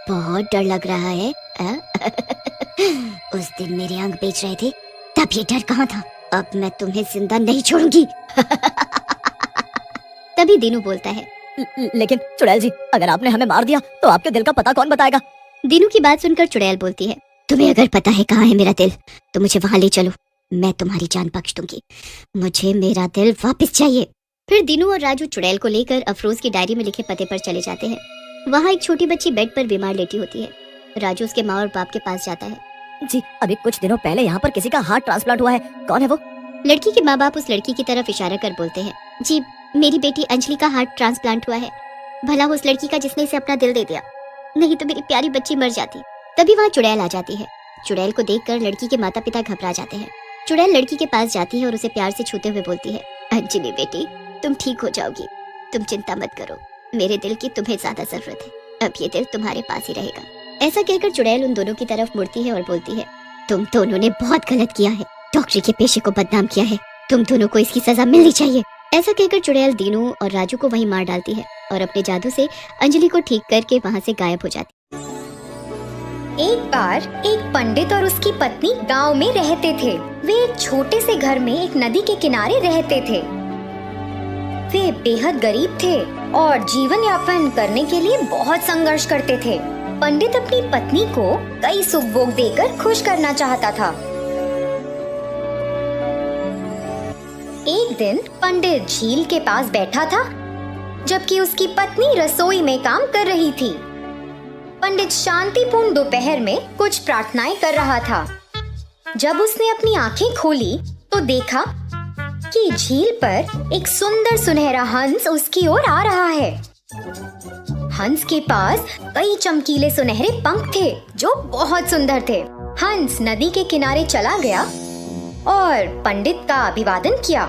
बहुत डर लग रहा है। उस दिन मेरे अंग बेच रहे थे, तब ये डर कहाँ था? अब मैं तुम्हें जिंदा नहीं छोड़ूंगी। तभी दीनू बोलता है, लेकिन चुड़ैल जी, अगर आपने हमें मार दिया तो आपके दिल का पता कौन बताएगा? दीनू की बात सुनकर चुड़ैल बोलती है, तुम्हें अगर पता है कहाँ है मेरा दिल तो मुझे वहाँ ले चलो, मैं तुम्हारी जान बख्श दूंगी। मुझे मेरा दिल वापस चाहिए। फिर दीनू और राजू चुड़ैल को लेकर अफरोज की डायरी में लिखे पते पर चले जाते हैं। वहाँ एक छोटी बच्ची बेड पर बीमार लेटी होती है। राजू उसके माँ और बाप के पास जाता है। जी, अभी कुछ दिनों पहले यहाँ पर किसी का हार्ट ट्रांसप्लांट हुआ है, कौन है वो? लड़की के माँ बाप उस लड़की की तरफ इशारा कर बोलते हैं, जी मेरी बेटी अंजलि का हार्ट ट्रांसप्लांट हुआ है। भला हो उस लड़की का जिसने इसे अपना दिल दे दिया, नहीं तो मेरी प्यारी बच्ची मर जाती। तभी वहाँ चुड़ैल आ जाती है। चुड़ैल को देखकर लड़की के माता पिता घबरा जाते हैं। चुड़ैल लड़की के पास जाती है और उसे प्यार से छूते हुए बोलती है, अंजलि बेटी, तुम ठीक हो जाओगी, तुम चिंता मत करो, मेरे दिल की तुम्हें ज्यादा जरूरत है, अब ये दिल तुम्हारे पास ही रहेगा। ऐसा कहकर चुड़ैल उन दोनों की तरफ मुड़ती है और बोलती है, तुम दोनों ने बहुत गलत किया है, डॉक्टरी के पेशे को बदनाम किया है, तुम दोनों को इसकी सजा मिलनी चाहिए। ऐसा कहकर चुड़ैल दीनू और राजू को वहीं मार डालती है और अपने जादू से अंजलि को ठीक करके वहाँ से गायब हो जाती। एक बार एक पंडित और उसकी पत्नी गांव में रहते थे। वे एक छोटे से घर में एक नदी के किनारे रहते थे। वे बेहद गरीब थे और जीवन यापन करने के लिए बहुत संघर्ष करते थे। पंडित अपनी पत्नी को कई सुख भोग देकर खुश करना चाहता था। एक दिन पंडित झील के पास बैठा था, जबकि उसकी पत्नी रसोई में काम कर रही थी। पंडित शांतिपूर्ण दोपहर में कुछ प्रार्थनाएं कर रहा था। जब उसने अपनी आंखें खोली तो देखा कि झील पर एक सुंदर सुनहरा हंस उसकी ओर आ रहा है। हंस के पास कई चमकीले सुनहरे पंख थे जो बहुत सुंदर थे। हंस नदी के किनारे चला गया और पंडित का अभिवादन किया।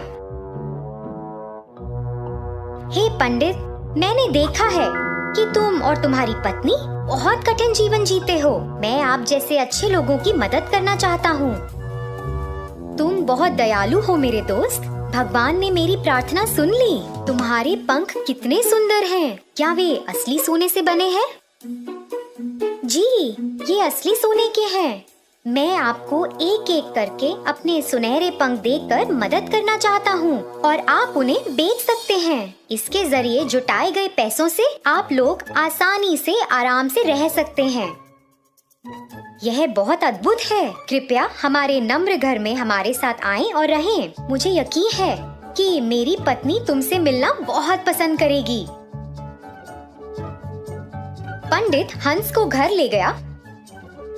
हे पंडित, मैंने देखा है कि तुम और तुम्हारी पत्नी बहुत कठिन जीवन जीते हो। मैं आप जैसे अच्छे लोगों की मदद करना चाहता हूँ। तुम बहुत दयालु हो मेरे दोस्त। भगवान ने मेरी प्रार्थना सुन ली। तुम्हारे पंख कितने सुंदर हैं। क्या वे असली सोने से बने हैं? जी, ये असली सोने के हैं। मैं आपको एक एक करके अपने सुनहरे पंख देकर मदद करना चाहता हूँ और आप उन्हें बेच सकते हैं। इसके जरिए जुटाए गए पैसों से आप लोग आसानी से आराम से रह सकते हैं। यह बहुत अद्भुत है। कृपया हमारे नम्र घर में हमारे साथ आएं और रहें। मुझे यकीन है कि मेरी पत्नी तुमसे मिलना बहुत पसंद करेगी। पंडित हंस को घर ले गया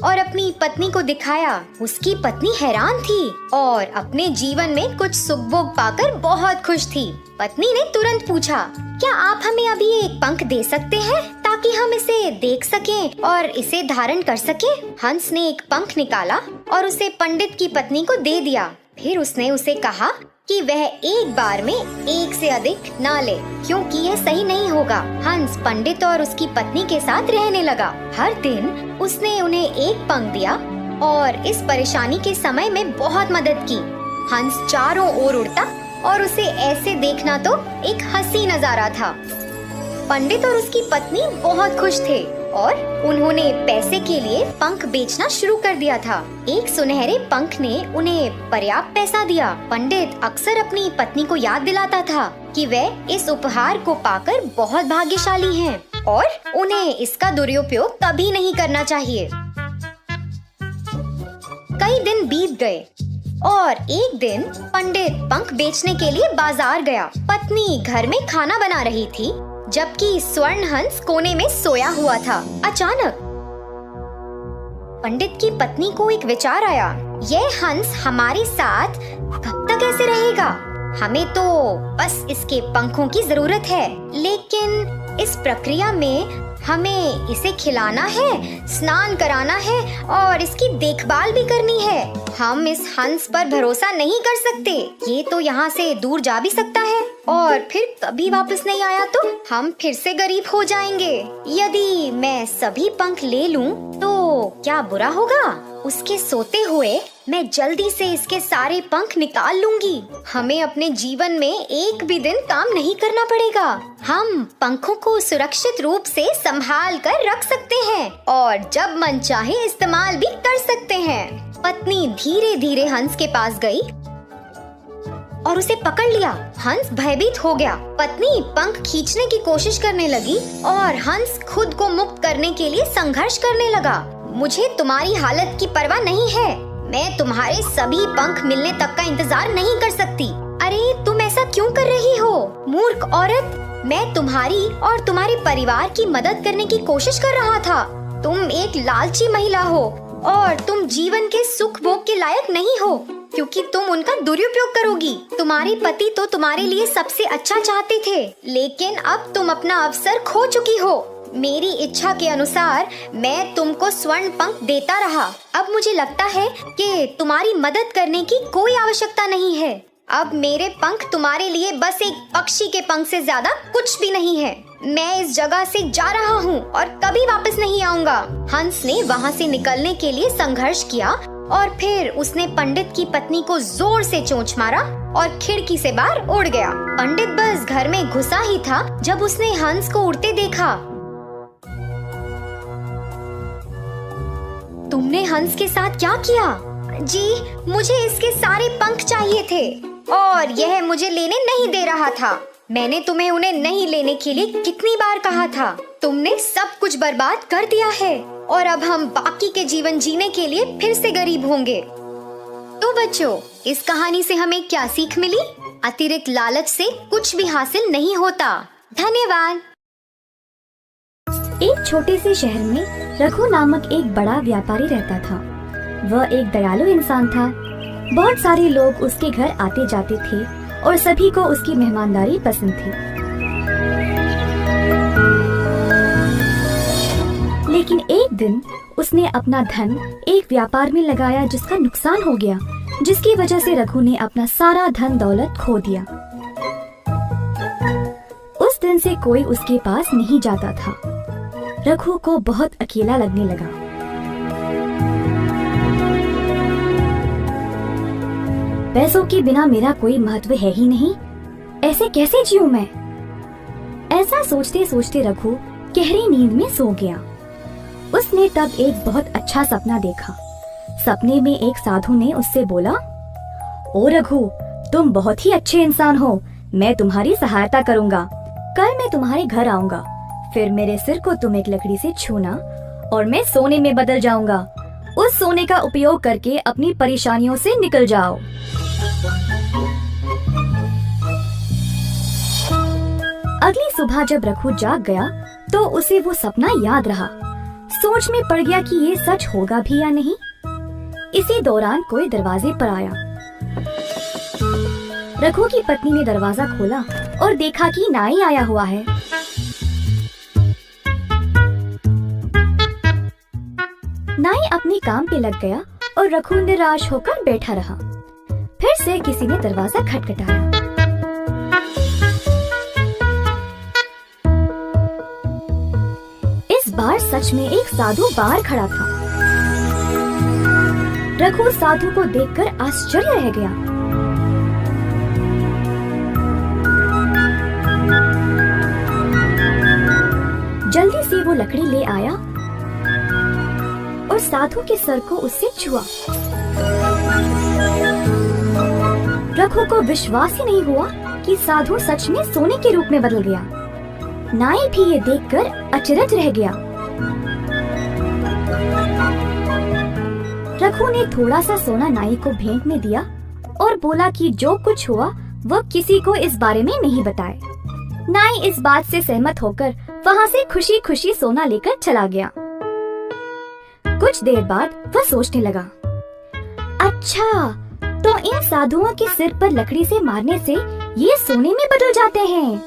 और अपनी पत्नी को दिखाया। उसकी पत्नी हैरान थी और अपने जीवन में कुछ सुख भोग पाकर बहुत खुश थी। पत्नी ने तुरंत पूछा, क्या आप हमें अभी एक पंख दे सकते हैं ताकि हम इसे देख सकें और इसे धारण कर सकें? हंस ने एक पंख निकाला और उसे पंडित की पत्नी को दे दिया। फिर उसने उसे कहा कि वह एक बार में एक से अधिक ना ले, क्योंकि यह सही नहीं होगा। हंस पंडित और उसकी पत्नी के साथ रहने लगा। हर दिन उसने उन्हें एक पंख दिया और इस परेशानी के समय में बहुत मदद की। हंस चारों ओर उड़ता और उसे ऐसे देखना तो एक हंसी नजारा था। पंडित और उसकी पत्नी बहुत खुश थे। और उन्होंने पैसे के लिए पंख बेचना शुरू कर दिया था। एक सुनहरे पंख ने उन्हें पर्याप्त पैसा दिया। पंडित अक्सर अपनी पत्नी को याद दिलाता था कि वे इस उपहार को पाकर बहुत भाग्यशाली हैं और उन्हें इसका दुरुपयोग कभी नहीं करना चाहिए। कई दिन बीत गए और एक दिन पंडित पंख बेचने के लिए बाजार गया। पत्नी घर में खाना बना रही थी जबकि स्वर्ण हंस कोने में सोया हुआ था। अचानक पंडित की पत्नी को एक विचार आया, यह हंस हमारे साथ कब तक ऐसे रहेगा? हमें तो बस इसके पंखों की जरूरत है, लेकिन इस प्रक्रिया में हमें इसे खिलाना है, स्नान कराना है और इसकी देखभाल भी करनी है। हम इस हंस पर भरोसा नहीं कर सकते। ये तो यहाँ से दूर जा भी सकता है और फिर कभी वापस नहीं आया तो हम फिर से गरीब हो जाएंगे। यदि मैं सभी पंख ले लूं तो क्या बुरा होगा? उसके सोते हुए मैं जल्दी से इसके सारे पंख निकाल लूंगी। हमें अपने जीवन में एक भी दिन काम नहीं करना पड़ेगा। हम पंखों को सुरक्षित रूप से संभाल कर रख सकते हैं और जब मन चाहे इस्तेमाल भी कर सकते हैं। पत्नी धीरे धीरे हंस के पास गई और उसे पकड़ लिया। हंस भयभीत हो गया। पत्नी पंख खींचने की कोशिश करने लगी और हंस खुद को मुक्त करने के लिए संघर्ष करने लगा। मुझे तुम्हारी हालत की परवाह नहीं है। मैं तुम्हारे सभी पंख मिलने तक का इंतजार नहीं कर सकती। अरे तुम ऐसा क्यों कर रही हो, मूर्ख औरत? मैं तुम्हारी और तुम्हारे परिवार की मदद करने की कोशिश कर रहा था। तुम एक लालची महिला हो और तुम जीवन के सुख भोग के लायक नहीं हो क्योंकि तुम उनका दुरुपयोग करोगी। तुम्हारे पति तो तुम्हारे लिए सबसे अच्छा चाहते थे, लेकिन अब तुम अपना अवसर खो चुकी हो। मेरी इच्छा के अनुसार मैं तुमको स्वर्ण पंख देता रहा। अब मुझे लगता है कि तुम्हारी मदद करने की कोई आवश्यकता नहीं है। अब मेरे पंख तुम्हारे लिए बस एक पक्षी के पंख से ज्यादा कुछ भी नहीं है। मैं इस जगह से जा रहा हूँ और कभी वापस नहीं आऊंगा। हंस ने वहाँ से निकलने के लिए संघर्ष किया और फिर उसने पंडित की पत्नी को जोर से चोंच मारा और खिड़की से बाहर उड़ गया। पंडित बस घर में घुसा ही था जब उसने हंस को उड़ते देखा। तुमने हंस के साथ क्या किया? जी, मुझे इसके सारे पंख चाहिए थे और यह मुझे लेने नहीं दे रहा था। मैंने तुम्हें उन्हें नहीं लेने के लिए कितनी बार कहा था। तुमने सब कुछ बर्बाद कर दिया है और अब हम बाकी के जीवन जीने के लिए फिर से गरीब होंगे। तो बच्चों, इस कहानी से हमें क्या सीख मिली? अतिरिक्त लालच से कुछ भी हासिल नहीं होता। धन्यवाद। एक छोटे से शहर में रघु नामक एक बड़ा व्यापारी रहता था। वह एक दयालु इंसान था। बहुत सारे लोग उसके घर आते जाते थे और सभी को उसकी मेहमानदारी पसंद थी। लेकिन एक दिन उसने अपना धन एक व्यापार में लगाया जिसका नुकसान हो गया, जिसकी वजह से रघु ने अपना सारा धन दौलत खो दिया। उस दिन से कोई उसके पास नहीं जाता था। रघु को बहुत अकेला लगने लगा। पैसों के बिना मेरा कोई महत्व है ही नहीं, ऐसे कैसे जीऊं मैं? ऐसा सोचते सोचते रघु गहरी नींद में सो गया। उसने तब एक बहुत अच्छा सपना देखा। सपने में एक साधु ने उससे बोला, ओ रघु, तुम बहुत ही अच्छे इंसान हो। मैं तुम्हारी सहायता करूंगा। कल मैं तुम्हारे घर आऊंगा। फिर मेरे सिर को तुम एक लकड़ी से छूना और मैं सोने में बदल जाऊंगा। उस सोने का उपयोग करके अपनी परेशानियों से निकल जाओ। अगली सुबह जब रघु जाग गया तो उसे वो सपना याद रहा। सोच में पड़ गया कि ये सच होगा भी या नहीं। इसी दौरान कोई दरवाजे पर आया। रघु की पत्नी ने दरवाजा खोला और देखा कि नाई आया हुआ है। नाई अपने काम पे लग गया और रघु निराश होकर बैठा रहा। फिर से किसी ने दरवाजा खटखटाया। इस बार सच में एक साधु बाहर खड़ा था। रघु साधु को देखकर आश्चर्य रह गया। जल्दी से वो वो लकड़ी ले आया और साधु के सर को उससे छुआ। रघु को विश्वास ही नहीं हुआ कि साधु सच में सोने के रूप में बदल गया। नाई भी ये देखकर अचरज रह गया। रघु ने थोड़ा सा सोना नाई को भेंट में दिया और बोला कि जो कुछ हुआ वह किसी को इस बारे में नहीं बताए। नाई इस बात से सहमत होकर वहाँ से खुशी खुशी सोना लेकर चला गया। कुछ देर बाद वह सोचने लगा, अच्छा तो इन साधुओं के सिर पर लकड़ी से मारने से ये सोने में बदल जाते हैं।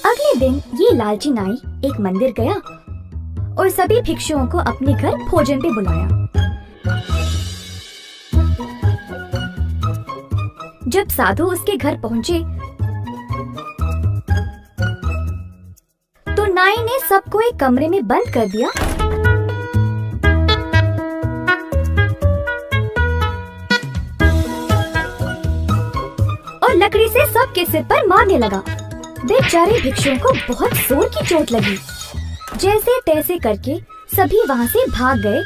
अगले दिन ये लालची नाई एक मंदिर गया और सभी भिक्षुओं को अपने घर भोजन पे बुलाया। जब साधु उसके घर पहुँचे तो नाई ने सबको एक कमरे में बंद कर दिया और लकड़ी से सबके सिर पर मारने लगा। बेचारे भिक्षुओं को बहुत जोर की चोट लगी। जैसे तैसे करके सभी वहाँ से भाग गए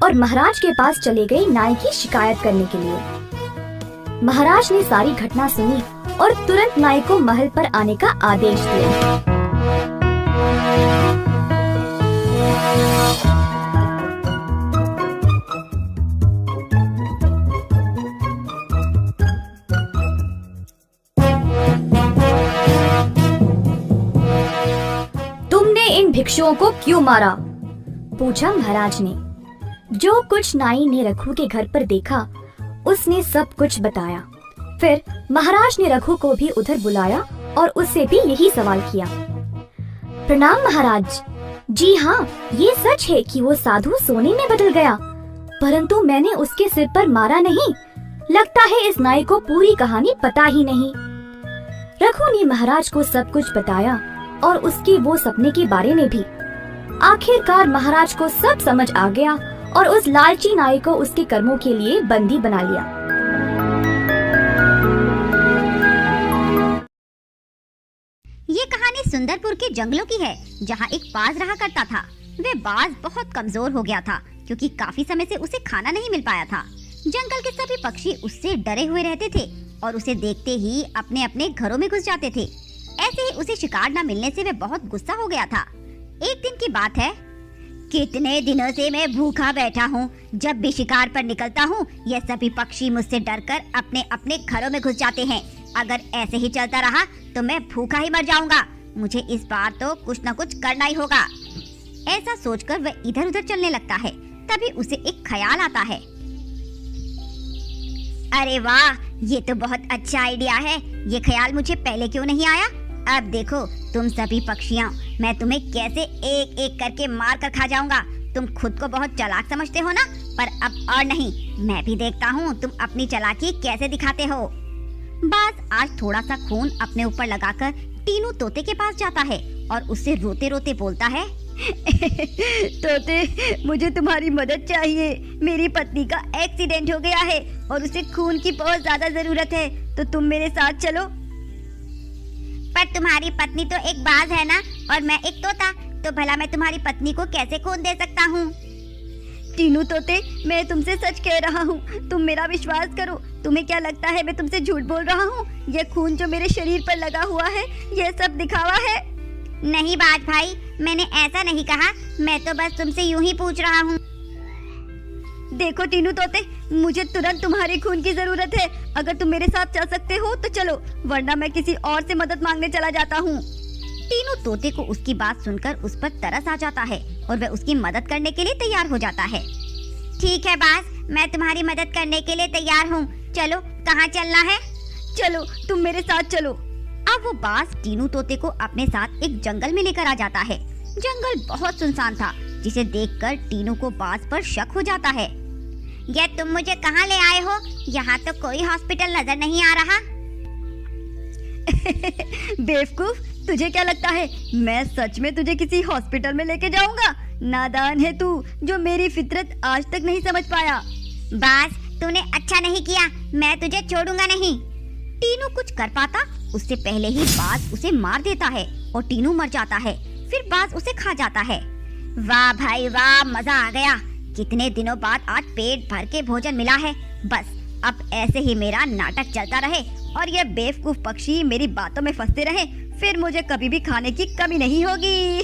और महाराज के पास चले गए नाई की शिकायत करने के लिए। महाराज ने सारी घटना सुनी और तुरंत नाई को महल पर आने का आदेश दिया। तुमने इन भिक्षुओं को क्यों मारा? पूछा महाराज ने। जो कुछ नाई ने रघु के घर पर देखा उसने सब कुछ बताया। फिर महाराज ने रघु को भी उधर बुलाया और उससे भी यही सवाल किया। प्रणाम महाराज। जी हाँ, ये सच है कि वो साधु सोने में बदल गया, परंतु मैंने उसके सिर पर मारा नहीं। लगता है इस नाई को पूरी कहानी पता ही नहीं। रघु ने महाराज को सब कुछ बताया और उसके वो सपने के बारे में भी। आखिरकार महाराज को सब समझ आ गया और उस लालची नाई को उसके कर्मों के लिए बंदी बना लिया। ये कहानी सुंदरपुर के जंगलों की है, जहाँ एक बाज रहा करता था। वे बाज बहुत कमजोर हो गया था क्योंकि काफी समय से उसे खाना नहीं मिल पाया था। जंगल के सभी पक्षी उससे डरे हुए रहते थे और उसे देखते ही अपने अपने घरों में घुस जाते थे। ऐसे ही उसे शिकार न मिलने से वे बहुत गुस्सा हो गया था। एक दिन की बात है, कितने दिनों से मैं भूखा बैठा हूँ। जब भी शिकार पर निकलता हूँ ये सभी पक्षी मुझसे डरकर अपने अपने घरों में घुस जाते हैं। अगर ऐसे ही चलता रहा तो मैं भूखा ही मर जाऊंगा। मुझे इस बार तो कुछ न कुछ करना ही होगा। ऐसा सोचकर वह इधर उधर चलने लगता है। तभी उसे एक ख्याल आता है। अरे वाह, ये तो बहुत अच्छा आइडिया है। ये ख्याल मुझे पहले क्यों नहीं आया? अब देखो तुम सभी पक्षियों, मैं तुम्हें कैसे एक एक करके मार कर खा जाऊंगा। तुम खुद को बहुत चालाक समझते हो ना, पर अब और नहीं, मैं भी देखता हूँ तुम अपनी चालाकी कैसे दिखाते हो। बाज आज थोड़ा सा खून अपने ऊपर लगाकर टीनू तोते के पास जाता है और उससे रोते रोते बोलता है, तोते, मुझे तुम्हारी मदद चाहिए। मेरी पत्नी का एक्सीडेंट हो गया है और उसे खून की बहुत ज्यादा जरूरत है, तो तुम मेरे साथ चलो। पर तुम्हारी पत्नी तो एक बाज है ना, और मैं एक तोता, तो भला मैं तुम्हारी पत्नी को कैसे खून दे सकता हूँ? टीनू तोते, मैं तुमसे सच कह रहा हूँ, तुम मेरा विश्वास करो। तुम्हें क्या लगता है मैं तुमसे झूठ बोल रहा हूँ? ये खून जो मेरे शरीर पर लगा हुआ है ये सब दिखावा है। नहीं बाज भाई, मैंने ऐसा नहीं कहा, मैं तो बस तुमसे यूं ही पूछ रहा हूँ। देखो टीनू तोते, मुझे तुरंत तुम्हारे खून की जरूरत है। अगर तुम मेरे साथ चल सकते हो तो चलो, वरना मैं किसी और से मदद मांगने चला जाता हूँ। टीनू तोते को उसकी बात सुनकर उस पर तरस आ जाता है और वह उसकी मदद करने के लिए तैयार हो जाता है। ठीक है बाज, मैं तुम्हारी मदद करने के लिए तैयार हूँ। चलो, कहाँ चलना है? चलो, तुम मेरे साथ चलो। अब वो बाज टीनू तोते को अपने साथ एक जंगल में लेकर आ जाता है। जंगल बहुत सुनसान था, जिसे देखकर टीनू को बाज पर शक हो जाता है। ये तुम मुझे कहाँ ले आए हो? यहाँ तो कोई हॉस्पिटल नजर नहीं आ रहा। बेवकूफ, तुझे क्या लगता है मैं सच में तुझे किसी हॉस्पिटल में लेके जाऊंगा? नादान है तू, जो मेरी फितरत आज तक नहीं समझ पाया। बाज, तूने अच्छा नहीं किया, मैं तुझे छोड़ूंगा नहीं। टीनू कुछ कर पाता उससे पहले ही बाज उसे मार देता है और टीनू मर जाता है। फिर बाज उसे खा जाता है। वाह भाई वाह, मजा आ गया। कितने दिनों बाद आज पेट भर के भोजन मिला है। बस अब ऐसे ही मेरा नाटक चलता रहे और ये बेवकूफ पक्षी मेरी बातों में फंसते रहे, फिर मुझे कभी भी खाने की कमी नहीं होगी।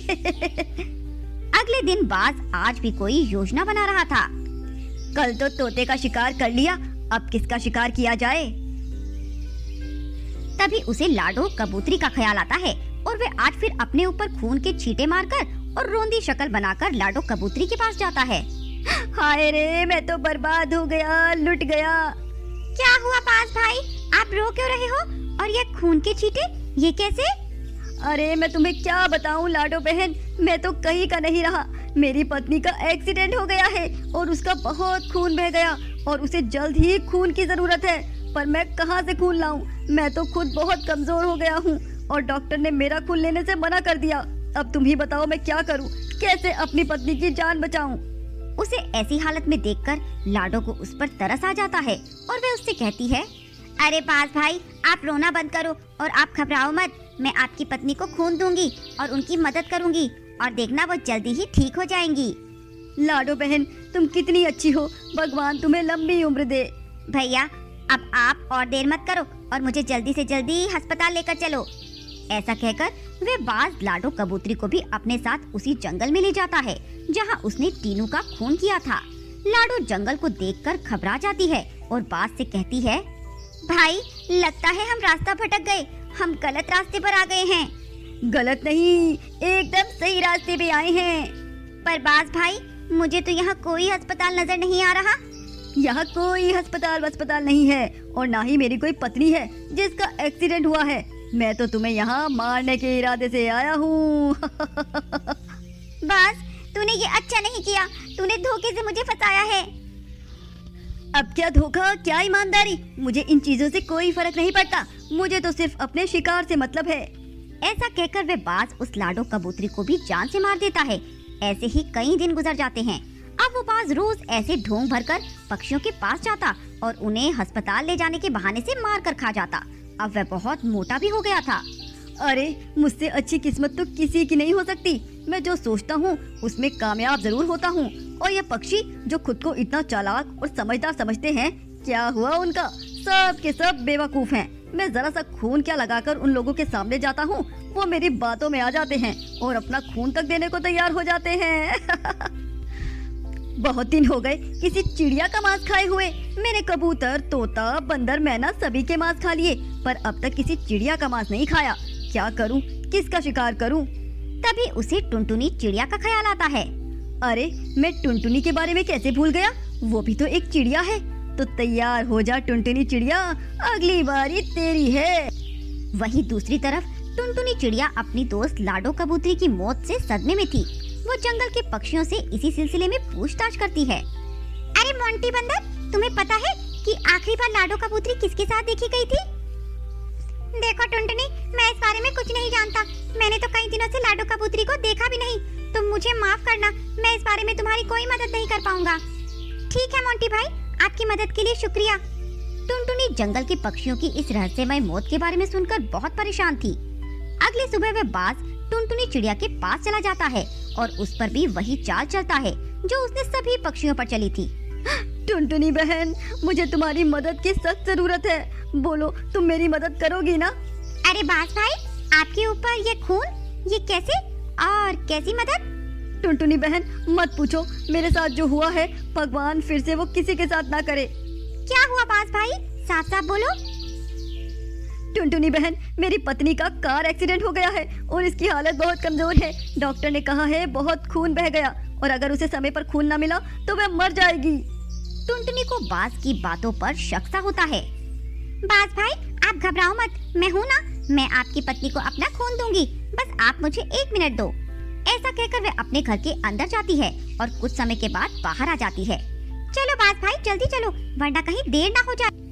अगले दिन बाज आज भी कोई योजना बना रहा था। कल तो तोते का शिकार कर लिया, अब किसका शिकार किया जाए। तभी उसे लाडो कबूतरी का ख्याल आता है और वे आज फिर अपने ऊपर खून के छींटे मारकर और रोंदी शक्ल बनाकर लाडो कबूतरी के पास जाता है। हाय रे, मैं तो बर्बाद हो गया, लुट गया। क्या हुआ बाज भाई, आप रो क्यों रहे हो? और ये खून के छींटे, ये कैसे? अरे मैं तुम्हें क्या बताऊं लाडो बहन, मैं तो कहीं का नहीं रहा। मेरी पत्नी का एक्सीडेंट हो गया है और उसका बहुत खून बह गया और उसे जल्द ही खून की जरूरत है, पर मैं कहां से खून लाऊं? मैं तो खुद बहुत कमजोर हो गया हूं और डॉक्टर ने मेरा खून लेने से मना कर दिया। अब तुम ही बताओ मैं क्या करूं, कैसे अपनी पत्नी की जान बचाऊं? उसे ऐसी हालत में देखकर लाडो को उस पर तरस आ जाता है और वे उससे कहती है, अरे बाज भाई, आप रोना बंद करो और आप घबराओ मत। मैं आपकी पत्नी को खून दूंगी और उनकी मदद करूंगी और देखना वो जल्दी ही ठीक हो जाएंगी। लाडो बहन, तुम कितनी अच्छी हो, भगवान तुम्हें लंबी उम्र दे। भैया, अब आप और देर मत करो और मुझे जल्दी से जल्दी अस्पताल लेकर चलो। ऐसा कहकर वे बाज लाडो कबूतरी को भी अपने साथ उसी जंगल में ले जाता है जहां उसने टीनू का खून किया था। लाडो जंगल को देखकर घबरा जाती है और बाज से कहती है, भाई लगता है हम रास्ता भटक गए, हम गलत रास्ते पर आ गए हैं। गलत नहीं, एकदम सही रास्ते पे आए हैं। पर बाज भाई, मुझे तो यहाँ कोई अस्पताल नजर नहीं आ रहा। यहाँ कोई अस्पताल नहीं है और ना ही मेरी कोई पत्नी है जिसका एक्सीडेंट हुआ है। मैं तो तुम्हें यहाँ मारने के इरादे से आया हूँ। बाज, तूने ये अच्छा नहीं किया, तूने धोखे से मुझे फंसाया है। अब क्या धोखा, क्या ईमानदारी, मुझे इन चीजों से कोई फर्क नहीं पड़ता। मुझे तो सिर्फ अपने शिकार से मतलब है। ऐसा कहकर वे बाज उस लाडो कबूतरी को भी जान से मार देता है। ऐसे ही कई दिन गुजर जाते हैं। अब वो बाज रोज ऐसे ढोंग भरकर पक्षियों के पास जाता और उन्हें अस्पताल ले जाने के बहाने से मार कर खा जाता। अब वह बहुत मोटा भी हो गया था। अरे मुझसे अच्छी किस्मत तो किसी की नहीं हो सकती। मैं जो सोचता हूँ उसमें कामयाब जरूर होता हूँ। और ये पक्षी जो खुद को इतना चालाक और समझदार समझते हैं, क्या हुआ उनका? सब के सब बेवकूफ हैं। मैं जरा सा खून क्या लगाकर उन लोगों के सामने जाता हूँ, वो मेरी बातों में आ जाते हैं और अपना खून तक देने को तैयार हो जाते हैं। बहुत दिन हो गए किसी चिड़िया का मांस खाए हुए। मैंने कबूतर, तोता, बंदर, मैना सभी के मांस खा लिए, पर अब तक किसी चिड़िया का मांस नहीं खाया। क्या करूं, किसका शिकार करूं? तभी उसे टुनटुनी चिड़िया का ख्याल आता है। अरे मैं टुनटुनी के बारे में कैसे भूल गया, वो भी तो एक चिड़िया है। तो तैयार हो जा टुनटुनी चिड़िया, अगली बारी तेरी है। वहीं दूसरी तरफ टुनटुनी चिड़िया अपनी दोस्त लाडो कबूतरी की मौत से सदमे में थी। वो जंगल के पक्षियों से इसी सिलसिले में पूछताछ करती है। अरे मोंटी बंदर, तुम्हें पता है कि आखिरी बार लाडो कबूतरी किसके साथ देखी गई थी? देखो टुनटुनी, मैं इस बारे में कुछ नहीं जानता। मैंने तो कई दिनों से लाडो कबूतरी को देखा भी नहीं। तुम मुझे माफ करना, मैं इस बारे में तुम्हारी कोई मदद नहीं कर पाऊंगा। ठीक है मोंटी भाई, आपकी मदद के लिए शुक्रिया। टुनटुनी जंगल के पक्षियों की इस रहस्यमय मौत के बारे में सुनकर बहुत परेशान थी। अगली सुबह वह बाज टुनटुनी चिड़िया के पास चला जाता है और उस पर भी वही चाल चलता है जो उसने सभी पक्षियों पर चली थी। टुनटुनी बहन, मुझे तुम्हारी मदद की सख्त जरूरत है। बोलो, तुम मेरी मदद करोगी ना? अरे बाज भाई, आपके ऊपर ये खून, ये कैसे और कैसी मदद? टुनटुनी बहन मत पूछो, मेरे साथ जो हुआ है भगवान फिर से वो किसी के साथ ना करे। क्या हुआ बाज भाई, साफ साफ बोलो। टुनटुनी बहन, मेरी पत्नी का कार एक्सीडेंट हो गया है और इसकी हालत बहुत कमजोर है। डॉक्टर ने कहा है बहुत खून बह गया और अगर उसे समय पर खून ना मिला तो वह मर जाएगी। टुनटुनी को बाज की बातों पर शक सा होता है। बाज भाई, आप घबराओ मत, मैं हूँ ना, मैं आपकी पत्नी को अपना खून दूंगी, बस आप मुझे 1 मिनट दो। ऐसा कहकर वह अपने घर के अंदर जाती है और कुछ समय के बाद बाहर आ जाती है। चलो बाज भाई, जल्दी चलो, वरना कहीं देर ना हो जाए।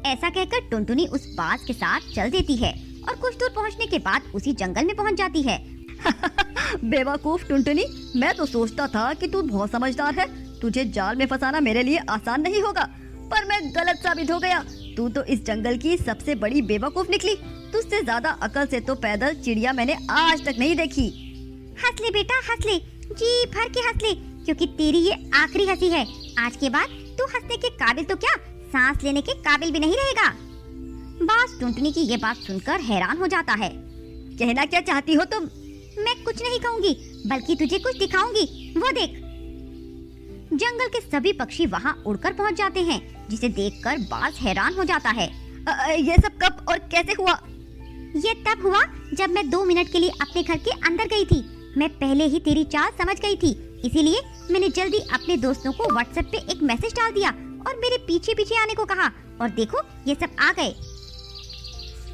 ऐसा कहकर टुनटुनी उस बाज के साथ चल देती है और कुछ दूर पहुंचने के बाद उसी जंगल में पहुंच जाती है। बेवकूफ टुनटुनी, मैं तो सोचता था कि तू बहुत समझदार है। तुझे जाल में फंसाना मेरे लिए आसान नहीं होगा, पर मैं गलत साबित हो गया। तू तो इस जंगल की सबसे बड़ी बेवकूफ निकली। तुझसे ज्यादा अकल से तो पैदल चिड़िया मैंने आज तक नहीं देखी। हंस ले बेटा, हंस ले, जी भर के हंस ले, क्योंकि तेरी ये आखिरी हंसी है। आज के बाद तू हंसने के काबिल तो क्या, सांस लेने के काबिल भी नहीं रहेगा। बाज टुनटुनी की ये बात सुनकर हैरान हो जाता है। कहना क्या चाहती हो तुम? मैं कुछ नहीं कहूँगी, बल्कि तुझे कुछ दिखाऊंगी, वो देख। जंगल के सभी पक्षी वहाँ उड़कर पहुँच जाते हैं, जिसे देखकर बाज हैरान हो जाता है। ये सब कब और कैसे हुआ? ये तब हुआ जब मैं 2 मिनट के लिए अपने घर के अंदर गई थी। मैं पहले ही तेरी चाल समझ गई थी, इसीलिए मैंने जल्दी अपने दोस्तों को व्हाट्सएप पे एक मैसेज डाल दिया और मेरे पीछे पीछे आने को कहा, और देखो ये सब आ गए।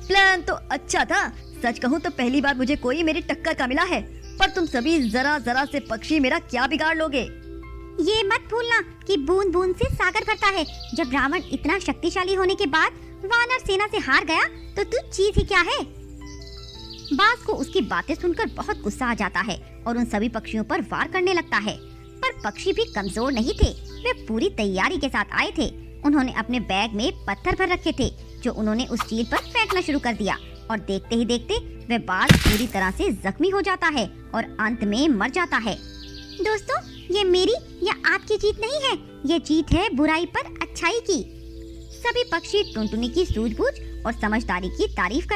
प्लान तो अच्छा था। सच कहूँ तो पहली बार मुझे कोई मेरी टक्कर का मिला है, पर तुम सभी जरा जरा से पक्षी मेरा क्या बिगाड़ लोगे। ये मत भूलना कि बूंद बूंद से सागर भरता है। जब रावण इतना शक्तिशाली होने के बाद वानर सेना से हार गया तो तू चीज ही क्या है। बाज को उसकी बातें सुनकर बहुत गुस्सा आ जाता है और उन सभी पक्षियों पर वार करने लगता है, पर पक्षी भी कमजोर नहीं थे। वे पूरी तैयारी के साथ आए थे। उन्होंने अपने बैग में पत्थर भर रखे थे, जो उन्होंने उस चील पर फेंकना शुरू कर दिया, और देखते ही देखते वह बाज पूरी तरह से जख्मी हो जाता है और अंत में मर जाता है। दोस्तों, ये मेरी या आपकी जीत नहीं है, ये जीत है बुराई पर अच्छाई की। सभी पक्षी टुनटुनी की सूझबूझ और समझदारी की तारीफ करते